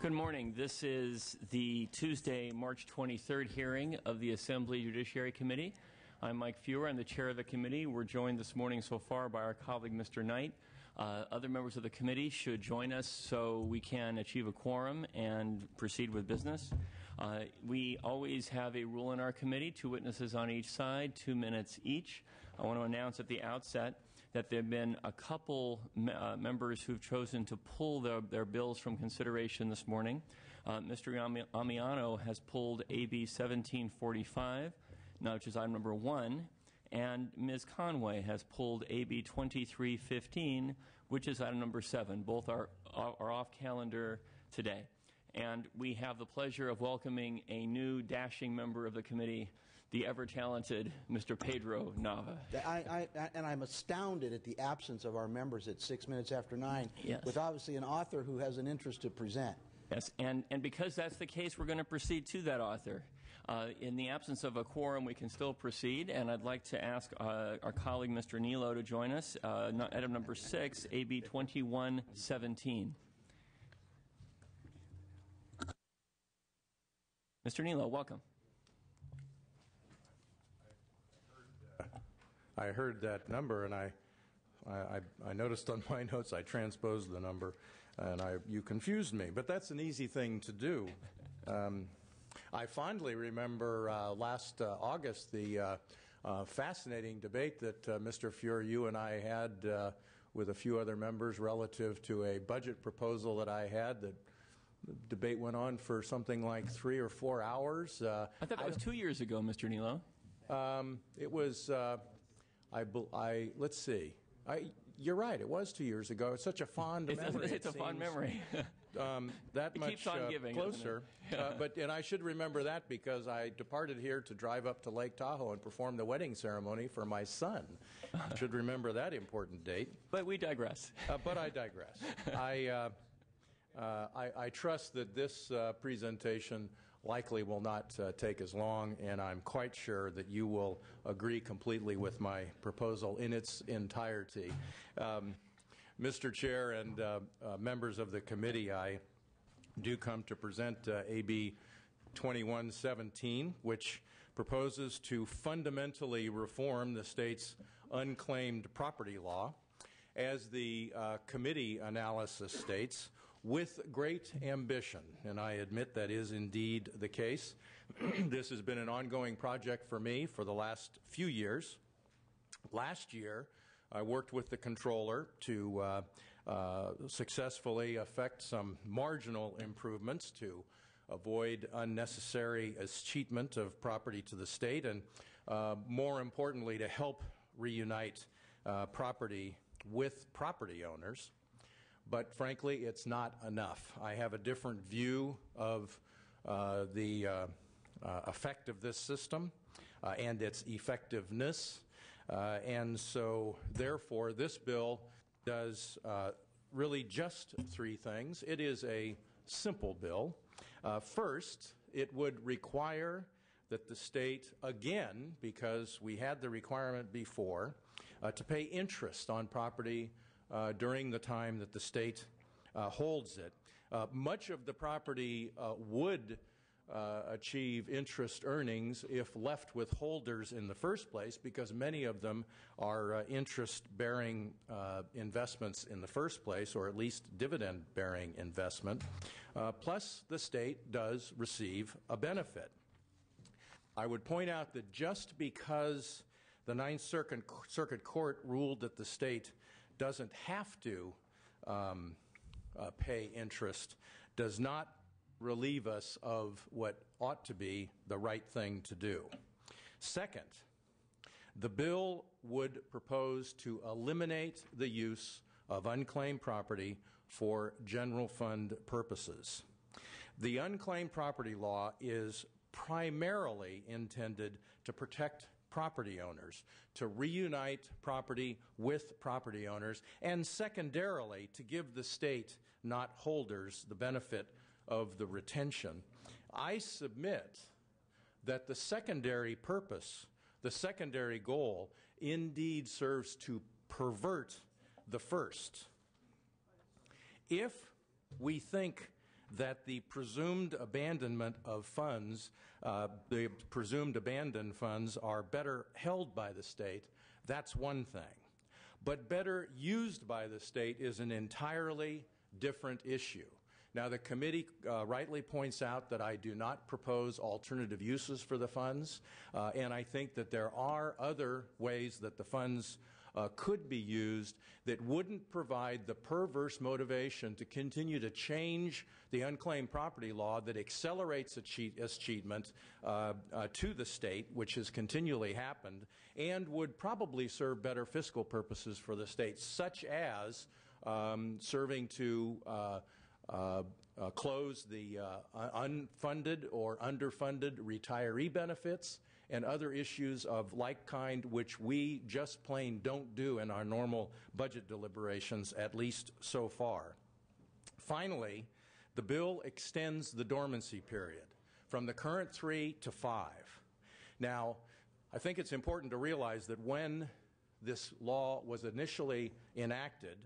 Good morning. This is the Tuesday, March 23rd hearing of the Assembly Judiciary Committee. I'm Mike Fewer. I'm the chair of the committee. We're joined this morning so far by our colleague, Mr. Knight. Other members of the committee should join us so we can achieve a quorum and proceed with business. We always have a rule in our committee, 2 witnesses on each side, 2 minutes each. I want to announce at the outset that there have been a couple members who've chosen to pull their bills from consideration this morning. Mr. Amiano has pulled AB 1745, which is item number 1, and Ms. Conway has pulled AB 2315, which is item number 7. Both are off calendar today. And we have the pleasure of welcoming a new dashing member of the committee, the ever-talented Mr. Pedro Nava. And I'm astounded at the absence of our members at 6 minutes after 9, yes, with obviously an author who has an interest to present. Yes, and because that's the case, we're going to proceed to that author. In the absence of a quorum, we can still proceed, and I'd like to ask our colleague, Mr. Nilo, to join us. Item number 6, AB 2117. Mr. Nilo, welcome. I heard that number, and I noticed on my notes I transposed the number, and you confused me. But that's an easy thing to do. I fondly remember last August the fascinating debate that Mr. Fuhr, you and I had with a few other members relative to a budget proposal that I had. That the debate went on for something like 3 or 4 hours. I thought that was 2 years ago, Mr. Nilo. It was. Let's see. You're right. It was 2 years ago. It's such a fond memory. It's a fond memory. That much keeps on giving, closer. And I should remember that because I departed here to drive up to Lake Tahoe and perform the wedding ceremony for my son. I should remember that important date. But we digress. But I digress. I trust that this presentation likely will not take as long, and I'm quite sure that you will agree completely with my proposal in its entirety. Mr. Chair and members of the committee, I do come to present AB 2117, which proposes to fundamentally reform the state's unclaimed property law. As the committee analysis states, with great ambition, and I admit that is indeed the case. This has been an ongoing project for me for the last few years. Last year, I worked with the controller to successfully effect some marginal improvements to avoid unnecessary escheatment of property to the state, and more importantly, to help reunite property with property owners. But frankly, it's not enough. I have a different view of the effect of this system and its effectiveness. And so, therefore, this bill does really just 3 things. It is a simple bill. First, it would require that the state, again, because we had the requirement before, to pay interest on property during the time that the state holds it. Much of the property would achieve interest earnings if left with holders in the first place, because many of them are interest-bearing investments in the first place, or at least dividend-bearing investment. Plus, the state does receive a benefit. I would point out that just because the Ninth Circuit Court ruled that the state doesn't have to pay interest does not relieve us of what ought to be the right thing to do. Second, the bill would propose to eliminate the use of unclaimed property for general fund purposes. The unclaimed property law is primarily intended to protect property owners, to reunite property with property owners, and secondarily to give the state, not holders, the benefit of the retention. I submit that the secondary purpose, the secondary goal, indeed serves to pervert the first. If we think that the presumed abandonment of funds, the presumed abandoned funds are better held by the state, that's one thing. But better used by the state is an entirely different issue. Now, the committee rightly points out that I do not propose alternative uses for the funds, and I think that there are other ways that the funds could be used that wouldn't provide the perverse motivation to continue to change the unclaimed property law that accelerates escheatment to the state, which has continually happened, and would probably serve better fiscal purposes for the state, such as serving to close the unfunded or underfunded retiree benefits and other issues of like kind which we just plain don't do in our normal budget deliberations, at least so far. Finally, the bill extends the dormancy period from the current 3 to 5. Now, I think it's important to realize that when this law was initially enacted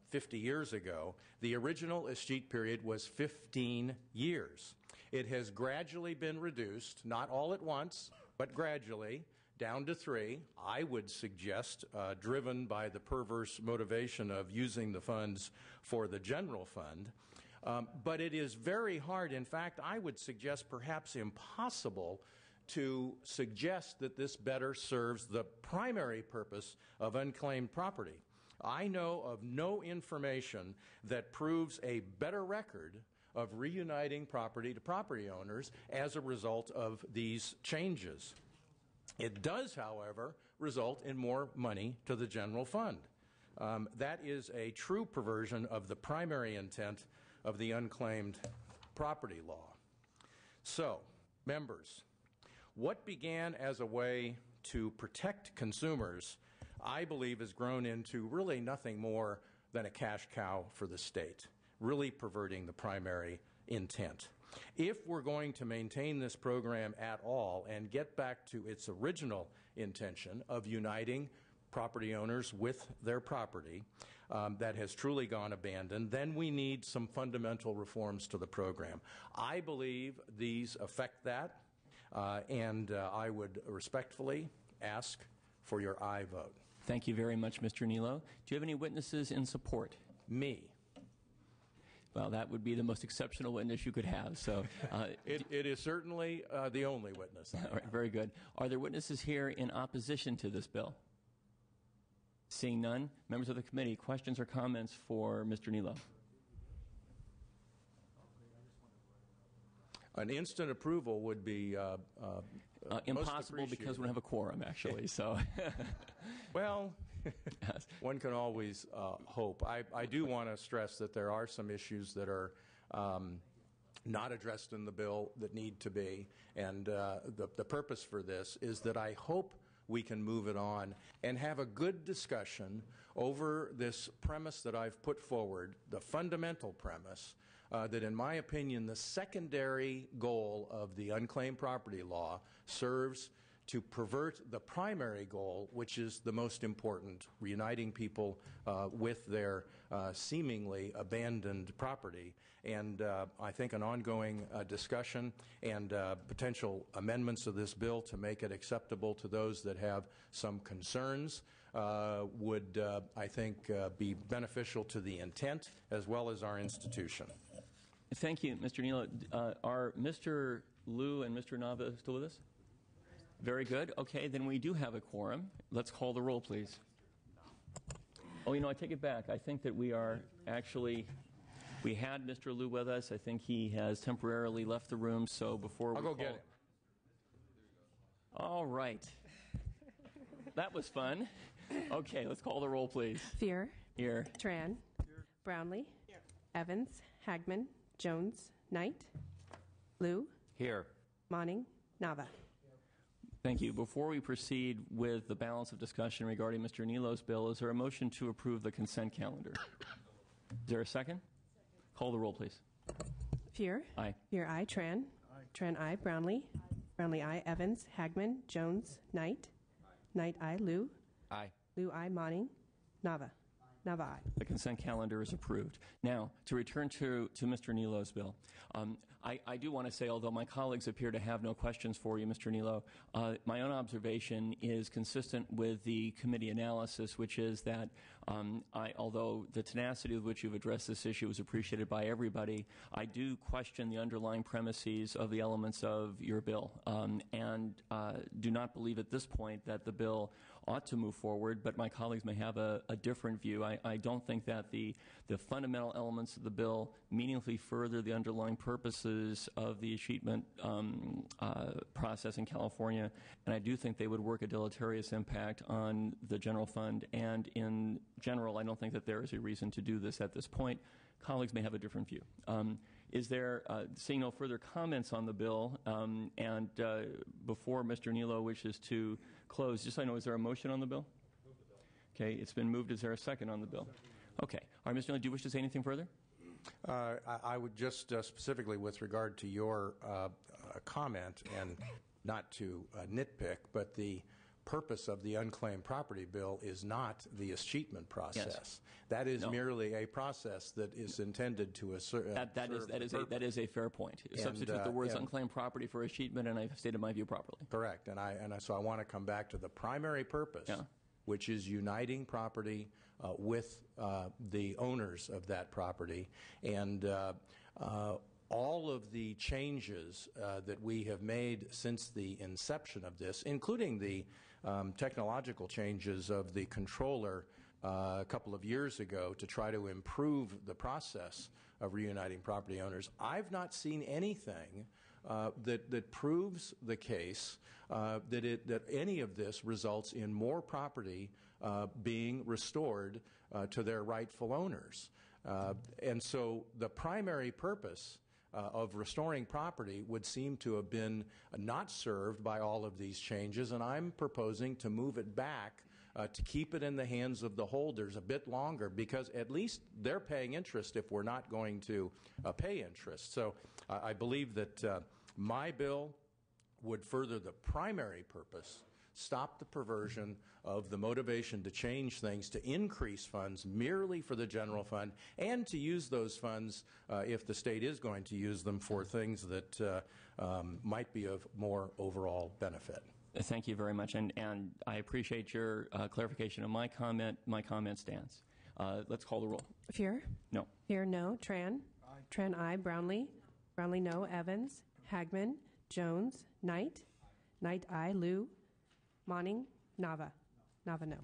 50 years ago, the original escheat period was 15 years. It has gradually been reduced, not all at once, but gradually, down to 3, I would suggest, driven by the perverse motivation of using the funds for the general fund. But it is very hard, in fact, I would suggest perhaps impossible to suggest that this better serves the primary purpose of unclaimed property. I know of no information that proves a better record of reuniting property to property owners as a result of these changes. It does, however, result in more money to the general fund. That is a true perversion of the primary intent of the unclaimed property law. So, members, what began as a way to protect consumers, I believe, has grown into really nothing more than a cash cow for the state, really perverting the primary intent. If we're going to maintain this program at all and get back to its original intention of uniting property owners with their property that has truly gone abandoned, then we need some fundamental reforms to the program. I believe these affect that, and I would respectfully ask for your aye vote. Thank you very much, Mr. Nilo. Do you have any witnesses in support? Me. Well, that would be the most exceptional witness you could have. So, it is certainly the only witness. All right, very good. Are there witnesses here in opposition to this bill? Seeing none, members of the committee, questions or comments for Mr. Nilo? An instant approval would be impossible because we don't have a quorum, actually. So, well, one can always hope. I do want to stress that there are some issues that are not addressed in the bill that need to be, and the purpose for this is that I hope we can move it on and have a good discussion over this premise that I've put forward, the fundamental premise that, in my opinion, the secondary goal of the unclaimed property law serves to pervert the primary goal, which is the most important, reuniting people with their seemingly abandoned property. And I think an ongoing discussion and potential amendments of this bill to make it acceptable to those that have some concerns would, I think, be beneficial to the intent as well as our institution. Thank you, Mr. Nilo. Are Mr. Liu and Mr. Nava still with us? Very good. Okay, then we do have a quorum. Let's call the roll, please. Oh, I take it back. I think that we are actually, we had Mr. Liu with us. I think he has temporarily left the room, so before I'll go get him. All right. That was fun. Okay, let's call the roll, please. Fear. Here. Tran. Here. Brownlee. Here. Evans. Hagman. Jones. Knight. Liu. Here. Monning. Nava. Thank you. Before we proceed with the balance of discussion regarding Mr. Nilo's bill, is there a motion to approve the consent calendar? Is there a second? Call the roll, please. Fear. Aye. Fear, aye. Tran. Aye. Tran, aye. Brownlee. Aye. Brownlee, aye. Evans. Hagman. Jones. Knight. Aye. Knight, aye. Liu. Aye. Liu, aye. Monning. Nava. Nava, aye. The consent calendar is approved. Now, to return to Mr. Nilo's bill, I do want to say, although my colleagues appear to have no questions for you, Mr. Nilo, my own observation is consistent with the committee analysis, which is that although the tenacity with which you've addressed this issue is appreciated by everybody, I do question the underlying premises of the elements of your bill, and do not believe at this point that the bill ought to move forward, but my colleagues may have a different view. I don't think that the fundamental elements of the bill meaningfully further the underlying purposes of the achievement process in California, and I do think they would work a deleterious impact on the general fund, and in general, I don't think that there is a reason to do this at this point. Colleagues may have a different view. Is there, seeing no further comments on the bill, and before Mr. Nilo wishes to close, just so I know, is there a motion on the bill? Okay, it's been moved. Is there a second on the bill? Okay. All right, Mr. Nilo, do you wish to say anything further? I would just specifically with regard to your comment, and not to nitpick, but the purpose of the unclaimed property bill is not the achievement process. Yes. That is merely a process that is intended to assert. That is a fair point. Substitute the words unclaimed property for achievement, and I've stated my view properly. Correct, so I want to come back to the primary purpose, which is uniting property with the owners of that property, and all of the changes that we have made since the inception of this, including the technological changes of the controller a couple of years ago to try to improve the process of reuniting property owners, I've not seen anything that proves the case that any of this results in more property being restored to their rightful owners. And so the primary purpose of restoring property would seem to have been not served by all of these changes, and I'm proposing to move it back to keep it in the hands of the holders a bit longer, because at least they're paying interest if we're not going to pay interest. So I believe that my bill would further the primary purpose, stop the perversion of the motivation to change things, to increase funds merely for the general fund, and to use those funds, if the state is going to use them, for things that might be of more overall benefit. Thank you very much, and I appreciate your clarification of my comment. My comment stands. Let's call the roll. Fuhrer? No. Fuhrer, no. Tran? Aye. Tran, aye. Brownlee? Brownlee, no. Evans? Hagman? Jones? Knight? Knight, aye. Liu? Monning? Nava? Nava, no.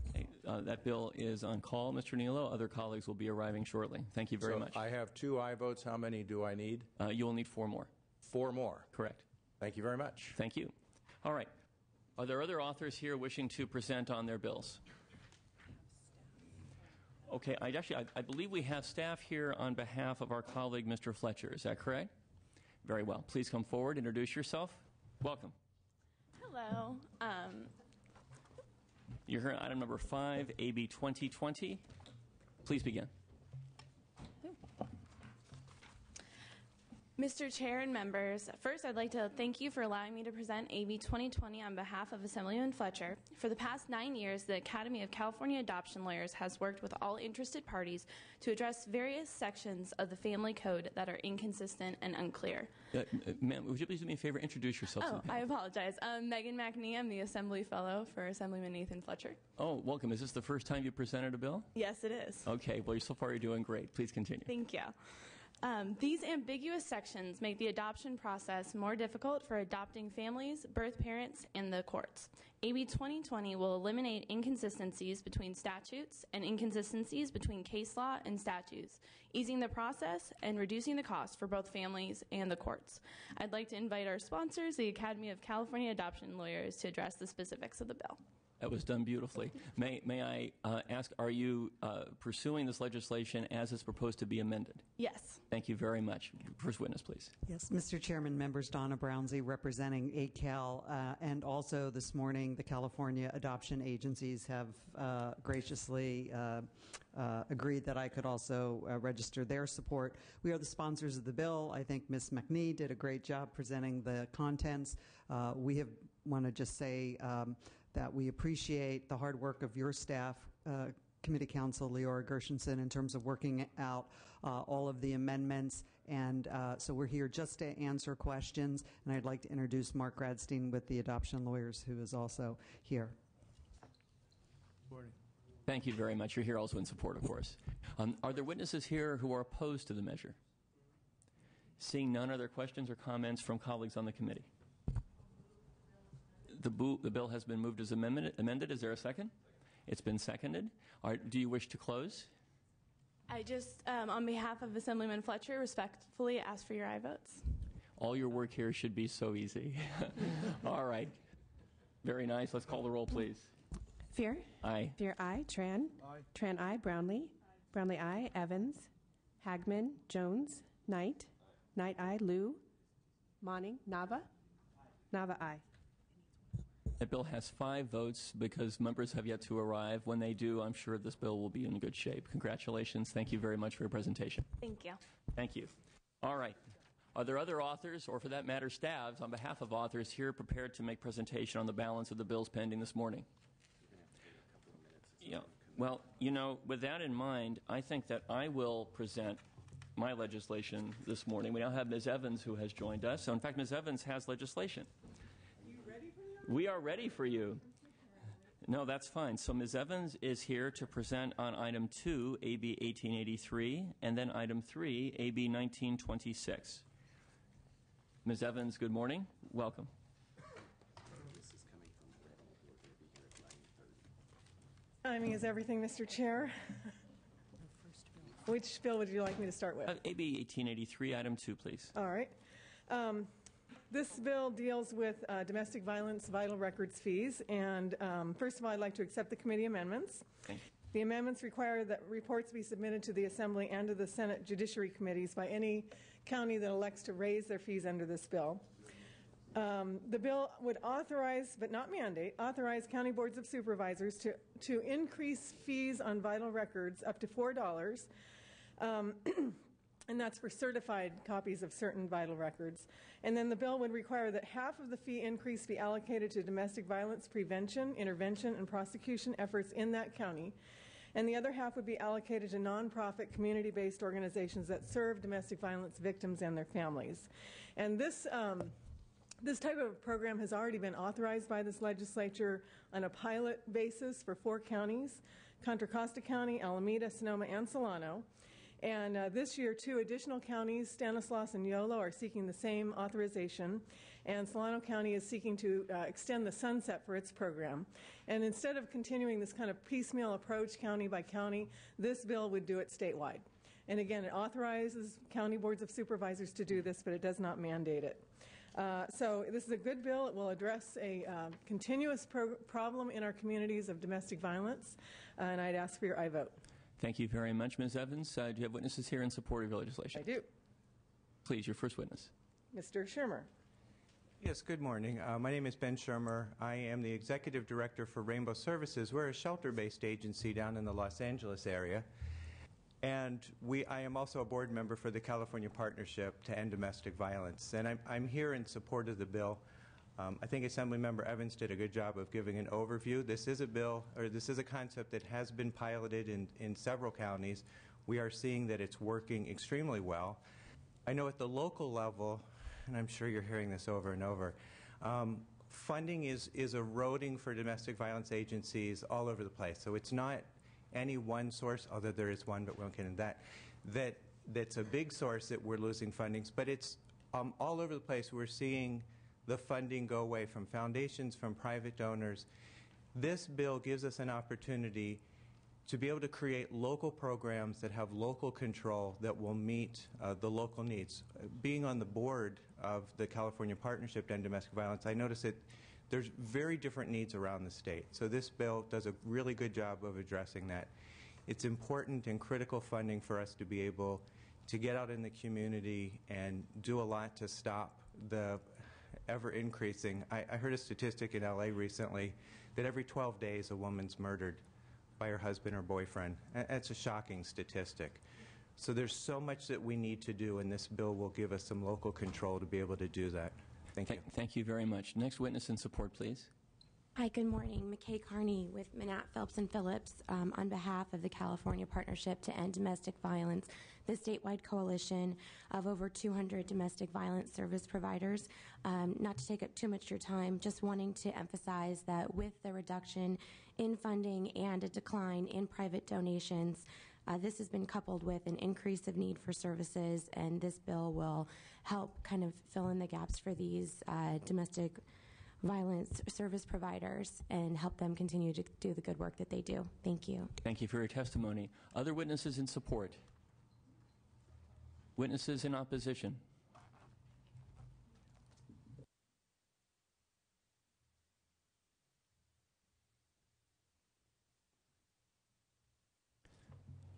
Okay, that bill is on call, Mr. Nilo. Other colleagues will be arriving shortly. Thank you very much. I have 2 aye votes. How many do I need? You will need 4 more. 4 more. Correct. Thank you very much. Thank you. All right. Are there other authors here wishing to present on their bills? Okay. I believe we have staff here on behalf of our colleague, Mr. Fletcher. Is that correct? Very well. Please come forward. Introduce yourself. Welcome. Hello. You're here on item number 5, AB 2020. Please begin. Mr. Chair and members, first I'd like to thank you for allowing me to present AB 2020 on behalf of Assemblyman Fletcher. For the past 9 years, the Academy of California Adoption Lawyers has worked with all interested parties to address various sections of the family code that are inconsistent and unclear. Ma'am, would you please do me a favor? Introduce yourself. Oh, I apologize. Megan McNee. I'm the Assembly Fellow for Assemblyman Nathan Fletcher. Oh, welcome. Is this the first time you presented a bill? Yes, it is. Okay. Well, so far you're doing great. Please continue. Thank you. These ambiguous sections make the adoption process more difficult for adopting families, birth parents, and the courts. AB 2020 will eliminate inconsistencies between statutes and inconsistencies between case law and statutes, easing the process and reducing the cost for both families and the courts. I'd like to invite our sponsors, the Academy of California Adoption Lawyers, to address the specifics of the bill. That was done beautifully. May I ask, are you pursuing this legislation as it's proposed to be amended? Yes. Thank you very much. First witness, please. Yes, Mr. Chairman, members, Donna Brownsey representing ACAL, and also this morning the California adoption agencies have graciously agreed that I could also register their support. We are the sponsors of the bill. I think Ms. McNee did a great job presenting the contents. We want to just say that we appreciate the hard work of your staff Committee Counsel Leora Gershenson in terms of working out all of the amendments. And so we're here just to answer questions. And I'd like to introduce Mark Gradstein with the Adoption Lawyers, who is also here. Thank you very much. You're here also in support, of course. Are there witnesses here who are opposed to the measure? Seeing none, are there questions or comments from colleagues on the committee? The bill has been moved as amended. Is there a second? It's been seconded. Do you wish to close? I just, on behalf of Assemblyman Fletcher, respectfully ask for your aye votes. All your work here should be so easy. All right. Very nice. Let's call the roll, please. Fear? Aye. Fear, aye. Tran? Aye. Tran, aye. Brownlee? Brownlee, aye. Evans? Hagman? Jones? Knight? Knight, aye. Liu? Monning? Nava? Nava, aye. That bill has 5 votes because members have yet to arrive. When they do, I'm sure this bill will be in good shape. Congratulations. Thank you very much for your presentation. Thank you. Thank you. All right. Are there other authors, or for that matter, staffs, on behalf of authors here prepared to make presentation on the balance of the bills pending this morning? Yeah. Well, with that in mind, I think that I will present my legislation this morning. We now have Ms. Evans who has joined us. So, in fact, Ms. Evans has legislation. We are ready for you. No, that's fine. So Ms. Evans is here to present on item 2, AB 1883, and then item 3, AB 1926. Ms. Evans, good morning. Welcome. Timing is everything, Mr. Chair. Which bill would you like me to start with? AB 1883, item 2, please. All right. This bill deals with domestic violence vital records fees. And first of all, I'd like to accept the committee amendments. Thank you. The amendments require that reports be submitted to the Assembly and to the Senate Judiciary committees by any county that elects to raise their fees under this bill. The bill would authorize, but not mandate, authorize county boards of supervisors to increase fees on vital records up to $4, and that's for certified copies of certain vital records. And then the bill would require that half of the fee increase be allocated to domestic violence prevention, intervention, and prosecution efforts in that county. And the other half would be allocated to nonprofit, community-based organizations that serve domestic violence victims and their families. And this type of program has already been authorized by this legislature on a pilot basis for 4 counties, Contra Costa County, Alameda, Sonoma, and Solano. And this year, 2 additional counties, Stanislaus and Yolo, are seeking the same authorization. And Solano County is seeking to extend the sunset for its program. And instead of continuing this kind of piecemeal approach county by county, this bill would do it statewide. And again, it authorizes county boards of supervisors to do this, but it does not mandate it. So this is a good bill. It will address a continuous problem in our communities of domestic violence. And I'd ask for your aye vote. Thank you very much, Ms. Evans. Do you have witnesses here in support of your legislation? I do. Please, your first witness. Mr. Shermer. Yes, good morning. My name is Ben Shermer. I am the Executive Director for Rainbow Services. We're a shelter-based agency down in the Los Angeles area. And I am also a board member for the California Partnership to End Domestic Violence. And I'm here in support of the bill. I think Assemblymember Evans did a good job of giving an overview. This is a bill, or this is a concept that has been piloted in several counties. We are seeing that it's working extremely well. I know at the local level, and I'm sure you're hearing this over and over, funding is eroding for domestic violence agencies all over the place. So it's not any one source, although there is one, but we won't get into that. That's a big source that we're losing fundings, but it's all over the place. We're seeing the funding go away from foundations, from private donors. This bill gives us an opportunity to be able to create local programs that have local control that will meet the local needs. Being on the board of the California Partnership to End Domestic Violence, I notice that there's very different needs around the state. So this bill does a really good job of addressing that. It's important and critical funding for us to be able to get out in the community and do a lot to stop the ever-increasing. I heard a statistic in LA recently that every 12 days a woman's murdered by her husband or boyfriend. That's a shocking statistic. So there's so much that we need to do, and this bill will give us some local control to be able to do that. Thank you. Thank you very much. Next witness in support, please. Hi, good morning. McKay Carney with Manat, Phelps & Phillips on behalf of the California Partnership to End Domestic Violence, the statewide coalition of over 200 domestic violence service providers. Not to take up too much of your time, just wanting to emphasize that with the reduction in funding and a decline in private donations, this has been coupled with an increase of need for services, and this bill will help kind of fill in the gaps for these domestic violence service providers and help them continue to do the good work that they do. Thank you. Thank you for your testimony. Other witnesses in support? Witnesses in opposition?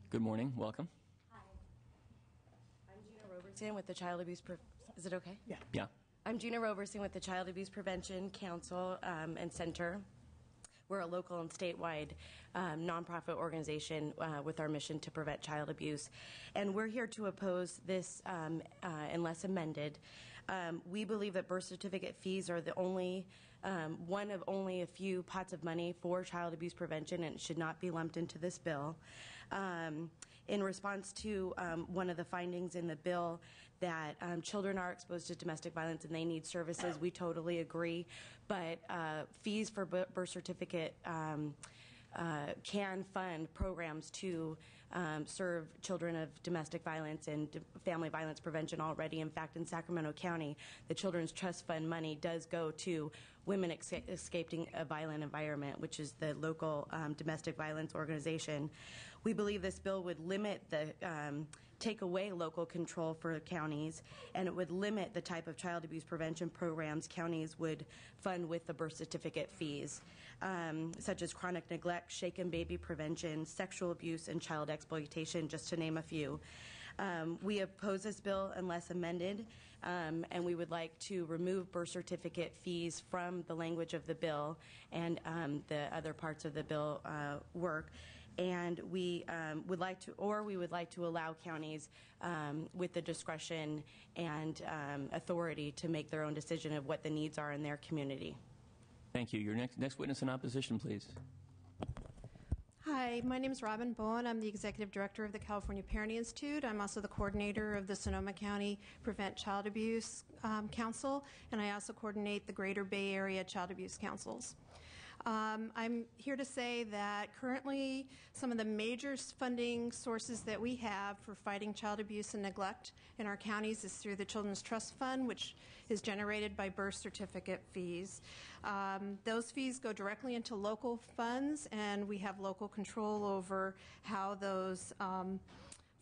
Good morning. Welcome. Hi. I'm Gina Robertson with the Child Abuse Is it okay? Yeah. Yeah. I'm Gina Robertson with the Child Abuse Prevention Council and Center. We're a local and statewide nonprofit organization with our mission to prevent child abuse. And we're here to oppose this unless amended. We believe that birth certificate fees are the only one of only a few pots of money for child abuse prevention, and it should not be lumped into this bill. In response to one of the findings in the bill that children are exposed to domestic violence and they need services, we totally agree. But fees for birth certificate can fund programs to serve children of domestic violence and family violence prevention already. In fact, in Sacramento County, the Children's Trust Fund money does go to Women Escaping a Violent Environment, which is the local domestic violence organization. We believe this bill would limit the take away local control for counties, and it would limit the type of child abuse prevention programs counties would fund with the birth certificate fees, such as chronic neglect, shaken baby prevention, sexual abuse, and child exploitation, just to name a few. We oppose this bill unless amended, and we would like to remove birth certificate fees from the language of the bill and the other parts of the bill work. And we would like to allow counties with the discretion and authority to make their own decision of what the needs are in their community. Thank you. Your next witness in opposition, please. Hi, my name is Robin Bowen. I'm the Executive Director of the California Parenting Institute. I'm also the coordinator of the Sonoma County Prevent Child Abuse Council, and I also coordinate the Greater Bay Area Child Abuse Councils. I'm here to say that currently some of the major funding sources that we have for fighting child abuse and neglect in our counties is through the Children's Trust Fund, which is generated by birth certificate fees. Those fees go directly into local funds, and we have local control over how those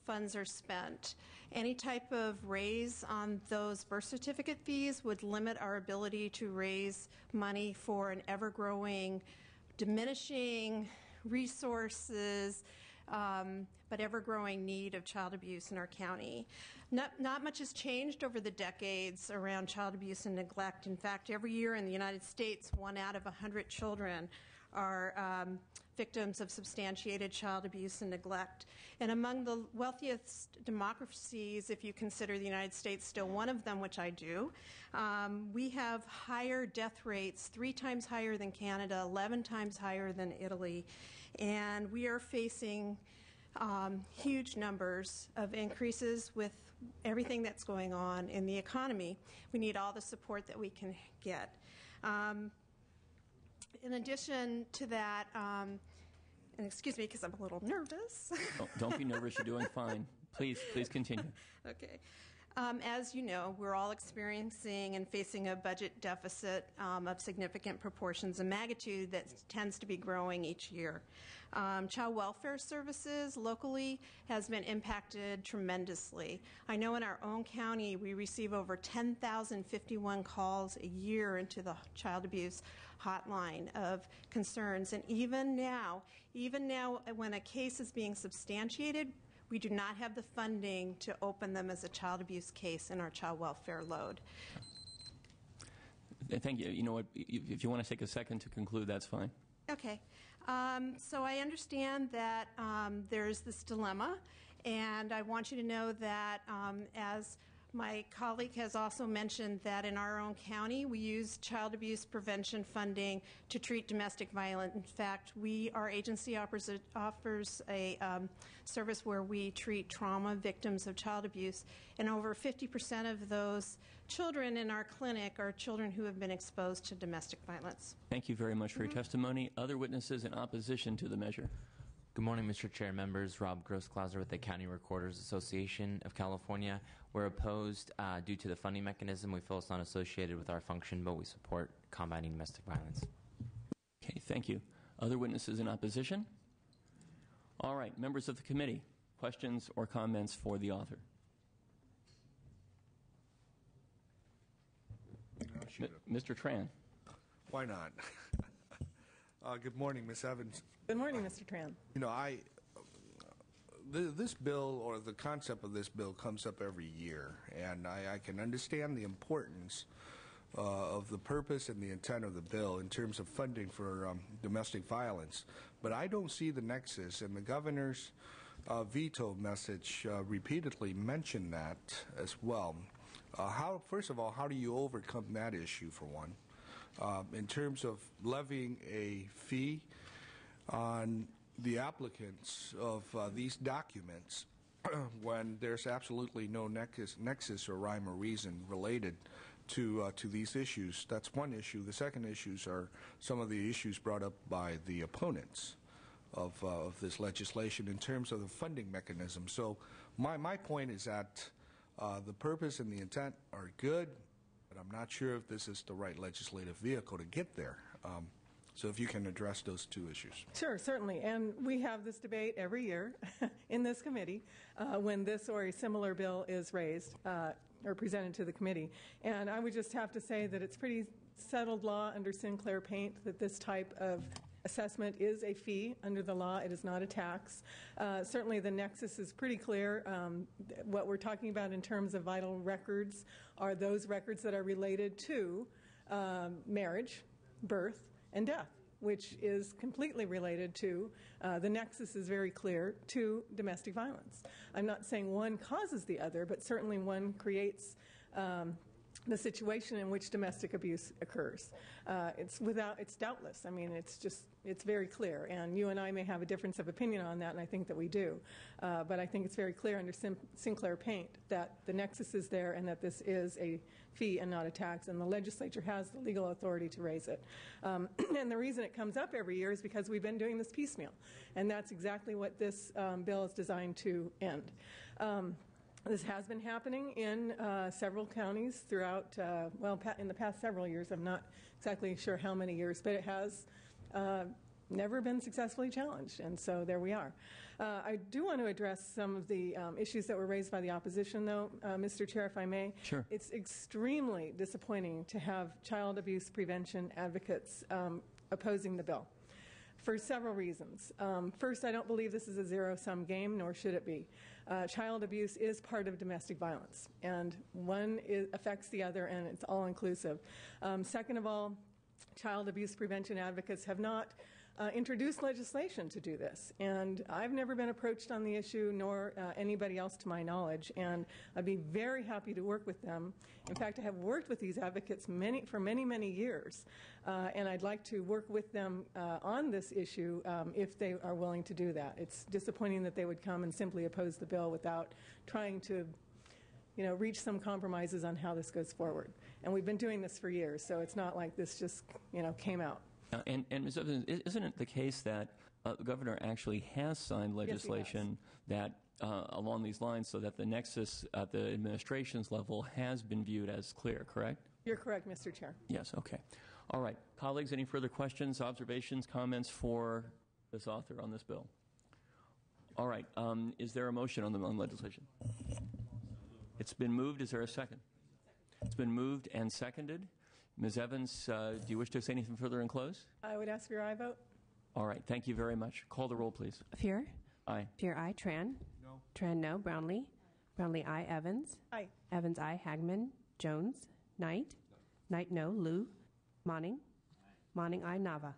funds are spent. Any type of raise on those birth certificate fees would limit our ability to raise money for an ever-growing, diminishing resources, but ever-growing need of child abuse in our county. Not much has changed over the decades around child abuse and neglect. In fact, every year in the United States, 1 out of 100 children are victims of substantiated child abuse and neglect. And among the wealthiest democracies, if you consider the United States still one of them, which I do, we have higher death rates, 3 times higher than Canada, 11 times higher than Italy. And we are facing huge numbers of increases with everything that's going on in the economy. We need all the support that we can get. In addition to that, and excuse me because I'm a little nervous. Don't be nervous. You're doing fine. Please continue. Okay. As you know, we're all experiencing and facing a budget deficit of significant proportions and magnitude that tends to be growing each year. Child welfare services locally has been impacted tremendously. I know in our own county we receive over 10,051 calls a year into the child abuse hotline of concerns. And even now when a case is being substantiated, we do not have the funding to open them as a child abuse case in our child welfare load. Thank you. You know what? If you want to take a second to conclude, that's fine. Okay. So I understand that there's this dilemma, and I want you to know that as My colleague has also mentioned that in our own county, we use child abuse prevention funding to treat domestic violence. In fact, our agency offers a service where we treat trauma victims of child abuse, and over 50% of those children in our clinic are children who have been exposed to domestic violence. Thank you very much for your testimony. Other witnesses in opposition to the measure? Good morning, Mr. Chair, members. Rob Grossklauser with the County Recorders Association of California. We're opposed due to the funding mechanism. We feel it's not associated with our function, but we support combating domestic violence. Okay, thank you. Other witnesses in opposition? All right, members of the committee, questions or comments for the author? Mr. Tran. Why not? Good morning, Ms. Evans. Good morning, Mr. Tran. You know, this bill, or the concept of this bill, comes up every year, and I can understand the importance of the purpose and the intent of the bill in terms of funding for domestic violence, but I don't see the nexus, and the governor's veto message repeatedly mentioned that as well. First of all, how do you overcome that issue, for one? In terms of levying a fee on the applicants of these documents when there's absolutely no nexus or rhyme or reason related to these issues. That's one issue. The second issues are some of the issues brought up by the opponents of this legislation in terms of the funding mechanism. So my point is that the purpose and the intent are good, but I'm not sure if this is the right legislative vehicle to get there. So if you can address those two issues. Sure, certainly. And we have this debate every year in this committee when this or a similar bill is raised or presented to the committee. And I would just have to say that it's pretty settled law under Sinclair Paint that this type of assessment is a fee under the law. It is not a tax. Certainly the nexus is pretty clear. What we're talking about in terms of vital records are those records that are related to marriage, birth, and death, which is completely related to, the nexus is very clear, to domestic violence. I'm not saying one causes the other, but certainly one creates the situation in which domestic abuse occurs. It's doubtless. I mean, it's very clear. And you and I may have a difference of opinion on that, and I think that we do. But I think it's very clear under Sinclair Paint that the nexus is there and that this is a fee and not a tax, and the legislature has the legal authority to raise it. And the reason it comes up every year is because we've been doing this piecemeal, and that's exactly what this bill is designed to end. This has been happening in several counties throughout, in the past several years. I'm not exactly sure how many years, but it has never been successfully challenged, and so there we are. I do want to address some of the issues that were raised by the opposition, though, Mr. Chair, if I may. Sure. It's extremely disappointing to have child abuse prevention advocates opposing the bill for several reasons. First, I don't believe this is a zero-sum game, nor should it be. Child abuse is part of domestic violence, and one affects the other, and it's all-inclusive. Second of all, child abuse prevention advocates have not introduced legislation to do this, and I've never been approached on the issue, nor anybody else to my knowledge, and I'd be very happy to work with them. In fact, I have worked with these advocates for many, many years, and I'd like to work with them on this issue if they are willing to do that. It's disappointing that they would come and simply oppose the bill without trying to reach some compromises on how this goes forward. And we've been doing this for years, so it's not like this just, came out. And Ms. Evans, isn't it the case that the governor actually has signed legislation that along these lines, so that the nexus at the administration's level has been viewed as clear, correct? You're correct, Mr. Chair. Yes, okay. All right. Colleagues, any further questions, observations, comments for this author on this bill? All right. Is there a motion on the legislation? It's been moved. Is there a second? It's been moved and seconded. Ms. Evans, do you wish to say anything further in close? I would ask for your aye vote. All right. Thank you very much. Call the roll, please. Fuhr? Aye. Fuhr, aye. Tran? No. Tran, no. Brownlee? Brownlee, aye. Evans? Aye. Evans, aye. Hagman? Jones? Knight? Knight, no. Liu? Monning? Monning, aye. Nava?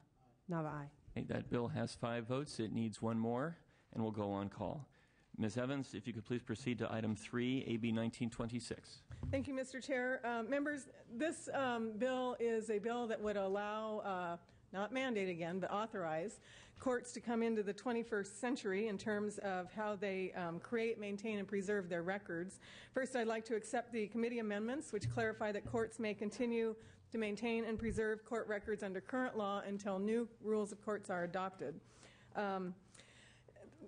Nava, aye. Okay, that bill has 5 votes. It needs one more, and we'll go on call. Ms. Evans, if you could please proceed to item 3, AB 1926. Thank you, Mr. Chair. Members, this bill is a bill that would allow, not mandate again, but authorize courts to come into the 21st century in terms of how they create, maintain, and preserve their records. First, I'd like to accept the committee amendments, which clarify that courts may continue to maintain and preserve court records under current law until new rules of courts are adopted.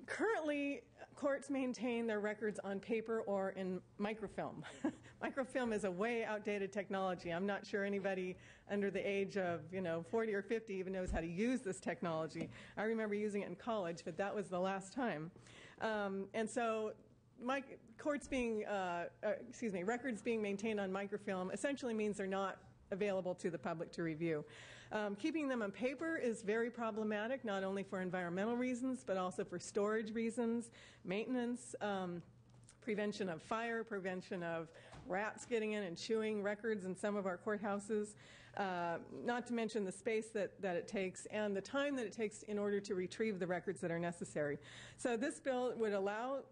Currently, courts maintain their records on paper or in microfilm. Microfilm is a way outdated technology. I'm not sure anybody under the age of 40 or 50 even knows how to use this technology. I remember using it in college, but that was the last time. And so records being maintained on microfilm essentially means they're not available to the public to review. Keeping them on paper is very problematic, not only for environmental reasons, but also for storage reasons, maintenance, prevention of fire, prevention of rats getting in and chewing records in some of our courthouses, not to mention the space that it takes and the time that it takes in order to retrieve the records that are necessary. So this bill would allow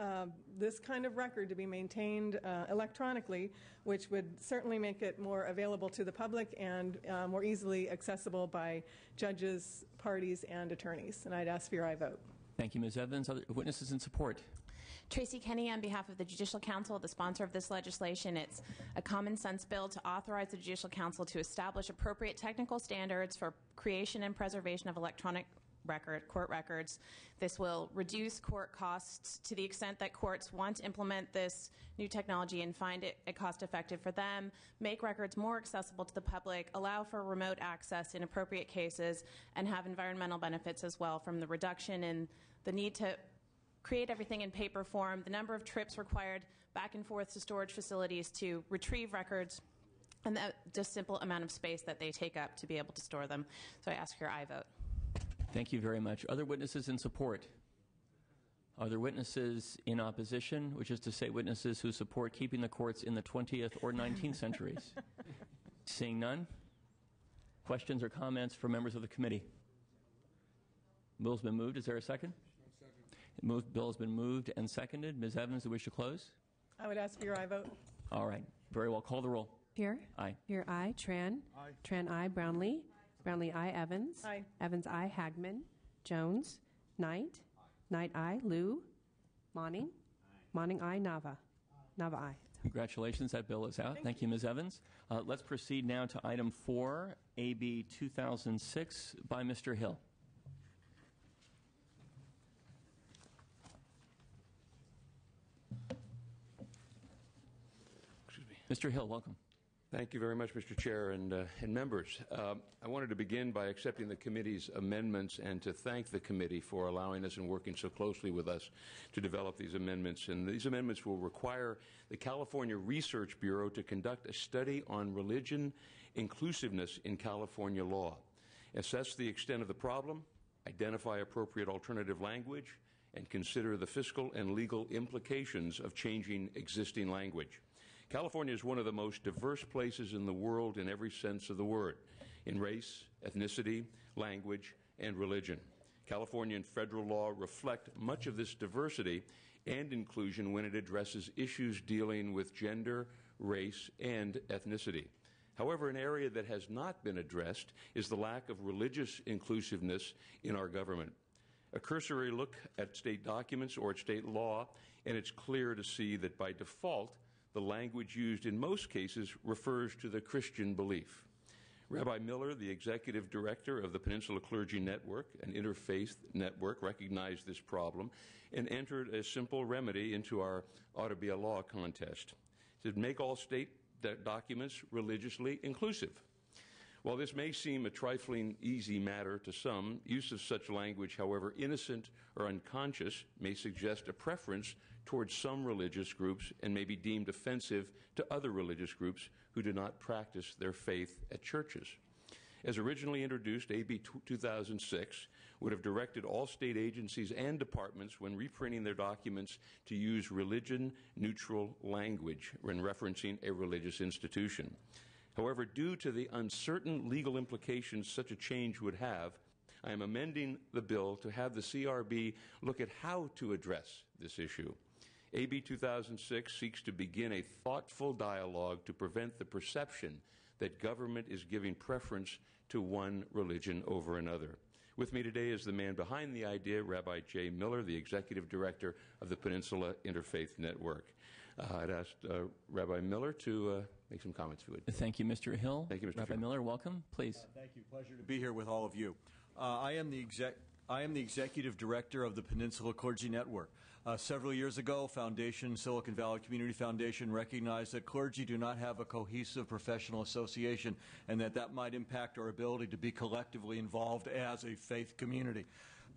this kind of record to be maintained electronically, which would certainly make it more available to the public and more easily accessible by judges, parties, and attorneys. And I'd ask for your aye vote. Thank you, Ms. Evans. Other witnesses in support? Tracy Kenny on behalf of the Judicial Council, the sponsor of this legislation. It's a common sense bill to authorize the Judicial Council to establish appropriate technical standards for creation and preservation of electronic court records. This will reduce court costs to the extent that courts want to implement this new technology and find it cost effective for them, make records more accessible to the public, allow for remote access in appropriate cases, and have environmental benefits as well from the reduction in the need to create everything in paper form, the number of trips required back and forth to storage facilities to retrieve records, and the just simple amount of space that they take up to be able to store them. So I ask for your aye vote. Thank you very much. Other witnesses in support? Are there witnesses in opposition, which is to say witnesses who support keeping the courts in the 20th or 19th centuries? Seeing none? Questions or comments from members of the committee? Bill's been moved. Is there a second? Bill has been moved and seconded. Ms. Evans, do you wish to close? I would ask for your aye vote. All right. Very well. Call the roll. Fear? Aye. Fear, aye. Tran? Aye. Tran, aye. Brownlee? Brownlee, aye. Evans? Aye. Evans, aye. Hagman? Jones? Knight? Knight, aye. Liu? Monning? Monning, aye. Nava? Nava, aye. Congratulations. That bill is out. Thank you, Ms. Evans. Let's proceed now to item 4, AB 2006, by Mr. Hill. Mr. Hill, welcome. Thank you very much, Mr. Chair and members. I wanted to begin by accepting the committee's amendments and to thank the committee for allowing us and working so closely with us to develop these amendments. And these amendments will require the California Research Bureau to conduct a study on religion inclusiveness in California law, assess the extent of the problem, identify appropriate alternative language, and consider the fiscal and legal implications of changing existing language. California is one of the most diverse places in the world in every sense of the word, in race, ethnicity, language, and religion. California and federal law reflect much of this diversity and inclusion when it addresses issues dealing with gender, race, and ethnicity. However, an area that has not been addressed is the lack of religious inclusiveness in our government. A cursory look at state documents or at state law, and it's clear to see that by default, the language used in most cases refers to the Christian belief. Rabbi Miller, the executive director of the Peninsula Clergy Network, an interfaith network, recognized this problem and entered a simple remedy into our Ought to Be a Law contest. He said, make all state documents religiously inclusive. While this may seem a trifling, easy matter to some, use of such language, however innocent or unconscious, may suggest a preference towards some religious groups and may be deemed offensive to other religious groups who do not practice their faith at churches. As originally introduced, AB 2006 would have directed all state agencies and departments when reprinting their documents to use religion-neutral language when referencing a religious institution. However, due to the uncertain legal implications such a change would have, I am amending the bill to have the CRB look at how to address this issue. AB 2006 seeks to begin a thoughtful dialogue to prevent the perception that government is giving preference to one religion over another. With me today is the man behind the idea, Rabbi Jay Miller, the Executive Director of the Peninsula Interfaith Network. I'd asked Rabbi Miller to make some comments, if you would. Thank you, Mr. Hill. Thank you, Mr. Rabbi Chair. Miller, welcome. Please. Thank you. Pleasure to be here with all of you. I am the Executive Director of the Peninsula Clergy Network. Several years ago, Silicon Valley Community Foundation recognized that clergy do not have a cohesive professional association and that might impact our ability to be collectively involved as a faith community.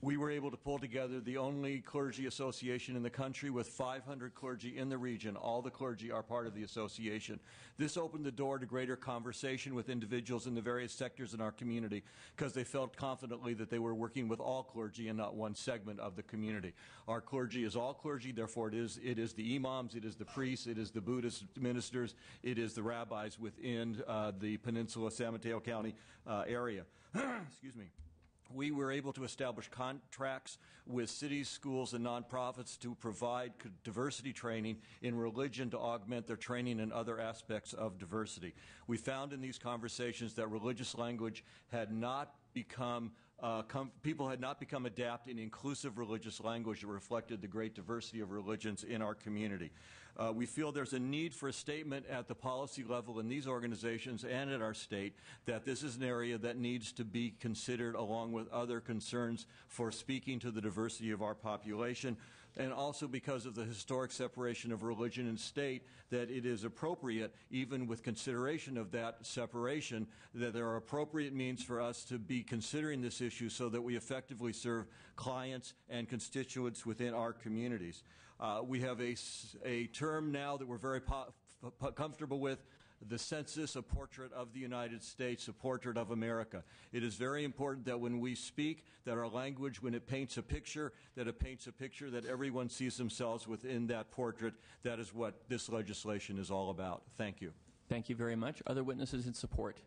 We were able to pull together the only clergy association in the country with 500 clergy in the region. All the clergy are part of the association. This opened the door to greater conversation with individuals in the various sectors in our community because they felt confidently that they were working with all clergy and not one segment of the community. Our clergy is all clergy, therefore it is the imams, it is the priests, it is the Buddhist ministers, it is the rabbis within the Peninsula San Mateo County area. Excuse me. We were able to establish contracts with cities, schools, and nonprofits to provide diversity training in religion to augment their training in other aspects of diversity. We found in these conversations that religious language had not become people had not become adept in inclusive religious language that reflected the great diversity of religions in our community. We feel there's a need for a statement at the policy level in these organizations and at our state that this is an area that needs to be considered along with other concerns for speaking to the diversity of our population, and also because of the historic separation of religion and state, that it is appropriate, even with consideration of that separation, that there are appropriate means for us to be considering this issue so that we effectively serve clients and constituents within our communities. We have a term now that we're very comfortable with, the census, a portrait of the United States, a portrait of America. It is very important that when we speak, that our language, when it paints a picture, that it paints a picture that everyone sees themselves within that portrait. That is what this legislation is all about. Thank you. Thank you very much. Other witnesses in support?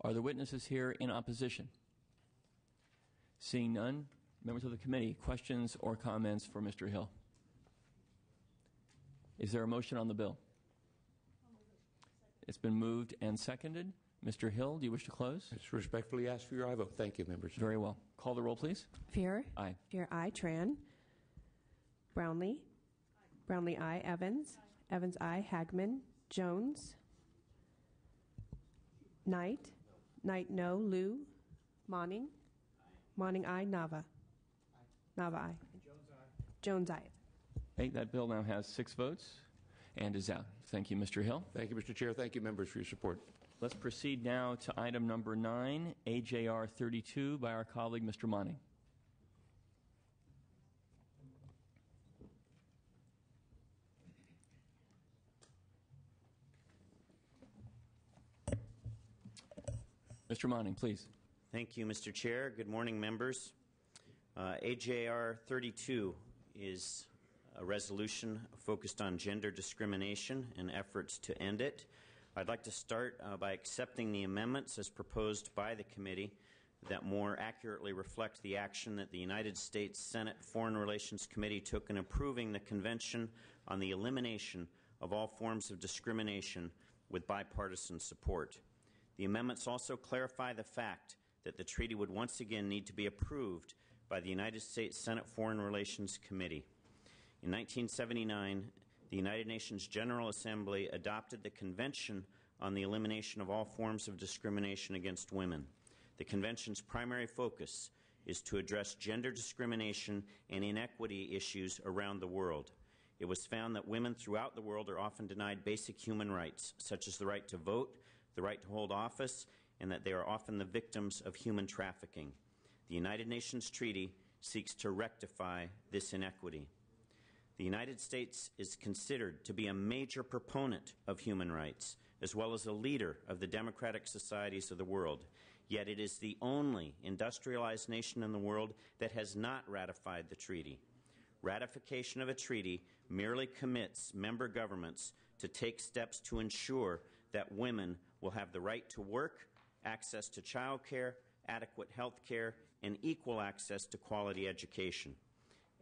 Are there witnesses here in opposition? Seeing none, members of the committee, questions or comments for Mr. Hill? Is there a motion on the bill? It's been moved and seconded. Mr. Hill, do you wish to close? I just respectfully ask for your aye vote. Thank you, members. Very well. Call the roll, please. Fear? Aye. Fear, aye. Tran? Brownlee? Brownlee, aye. Evans? Evans, aye. Hagman? Jones? Knight? Knight, no. Liu? Monning? Monning, aye. Nava? Nava, aye. Jones, aye. Hey, that bill now has 6 votes and is out. Thank you, Mr. Hill. Thank you, Mr. Chair. Thank you, members, for your support. Let's proceed now to item number 9, AJR 32, by our colleague, Mr. Monning. Mr. Monning, please. Thank you, Mr. Chair. Good morning, members. AJR 32 is a resolution focused on gender discrimination and efforts to end it. I'd like to start by accepting the amendments as proposed by the committee that more accurately reflect the action that the United States Senate Foreign Relations Committee took in approving the Convention on the Elimination of All Forms of Discrimination with bipartisan support. The amendments also clarify the fact that the treaty would once again need to be approved by the United States Senate Foreign Relations Committee. In 1979, the United Nations General Assembly adopted the Convention on the Elimination of All Forms of Discrimination against Women. The Convention's primary focus is to address gender discrimination and inequity issues around the world. It was found that women throughout the world are often denied basic human rights, such as the right to vote, the right to hold office, and that they are often the victims of human trafficking. The United Nations Treaty seeks to rectify this inequity. The United States is considered to be a major proponent of human rights, as well as a leader of the democratic societies of the world. Yet it is the only industrialized nation in the world that has not ratified the treaty. Ratification of a treaty merely commits member governments to take steps to ensure that women will have the right to work, access to child care, adequate health care, and equal access to quality education.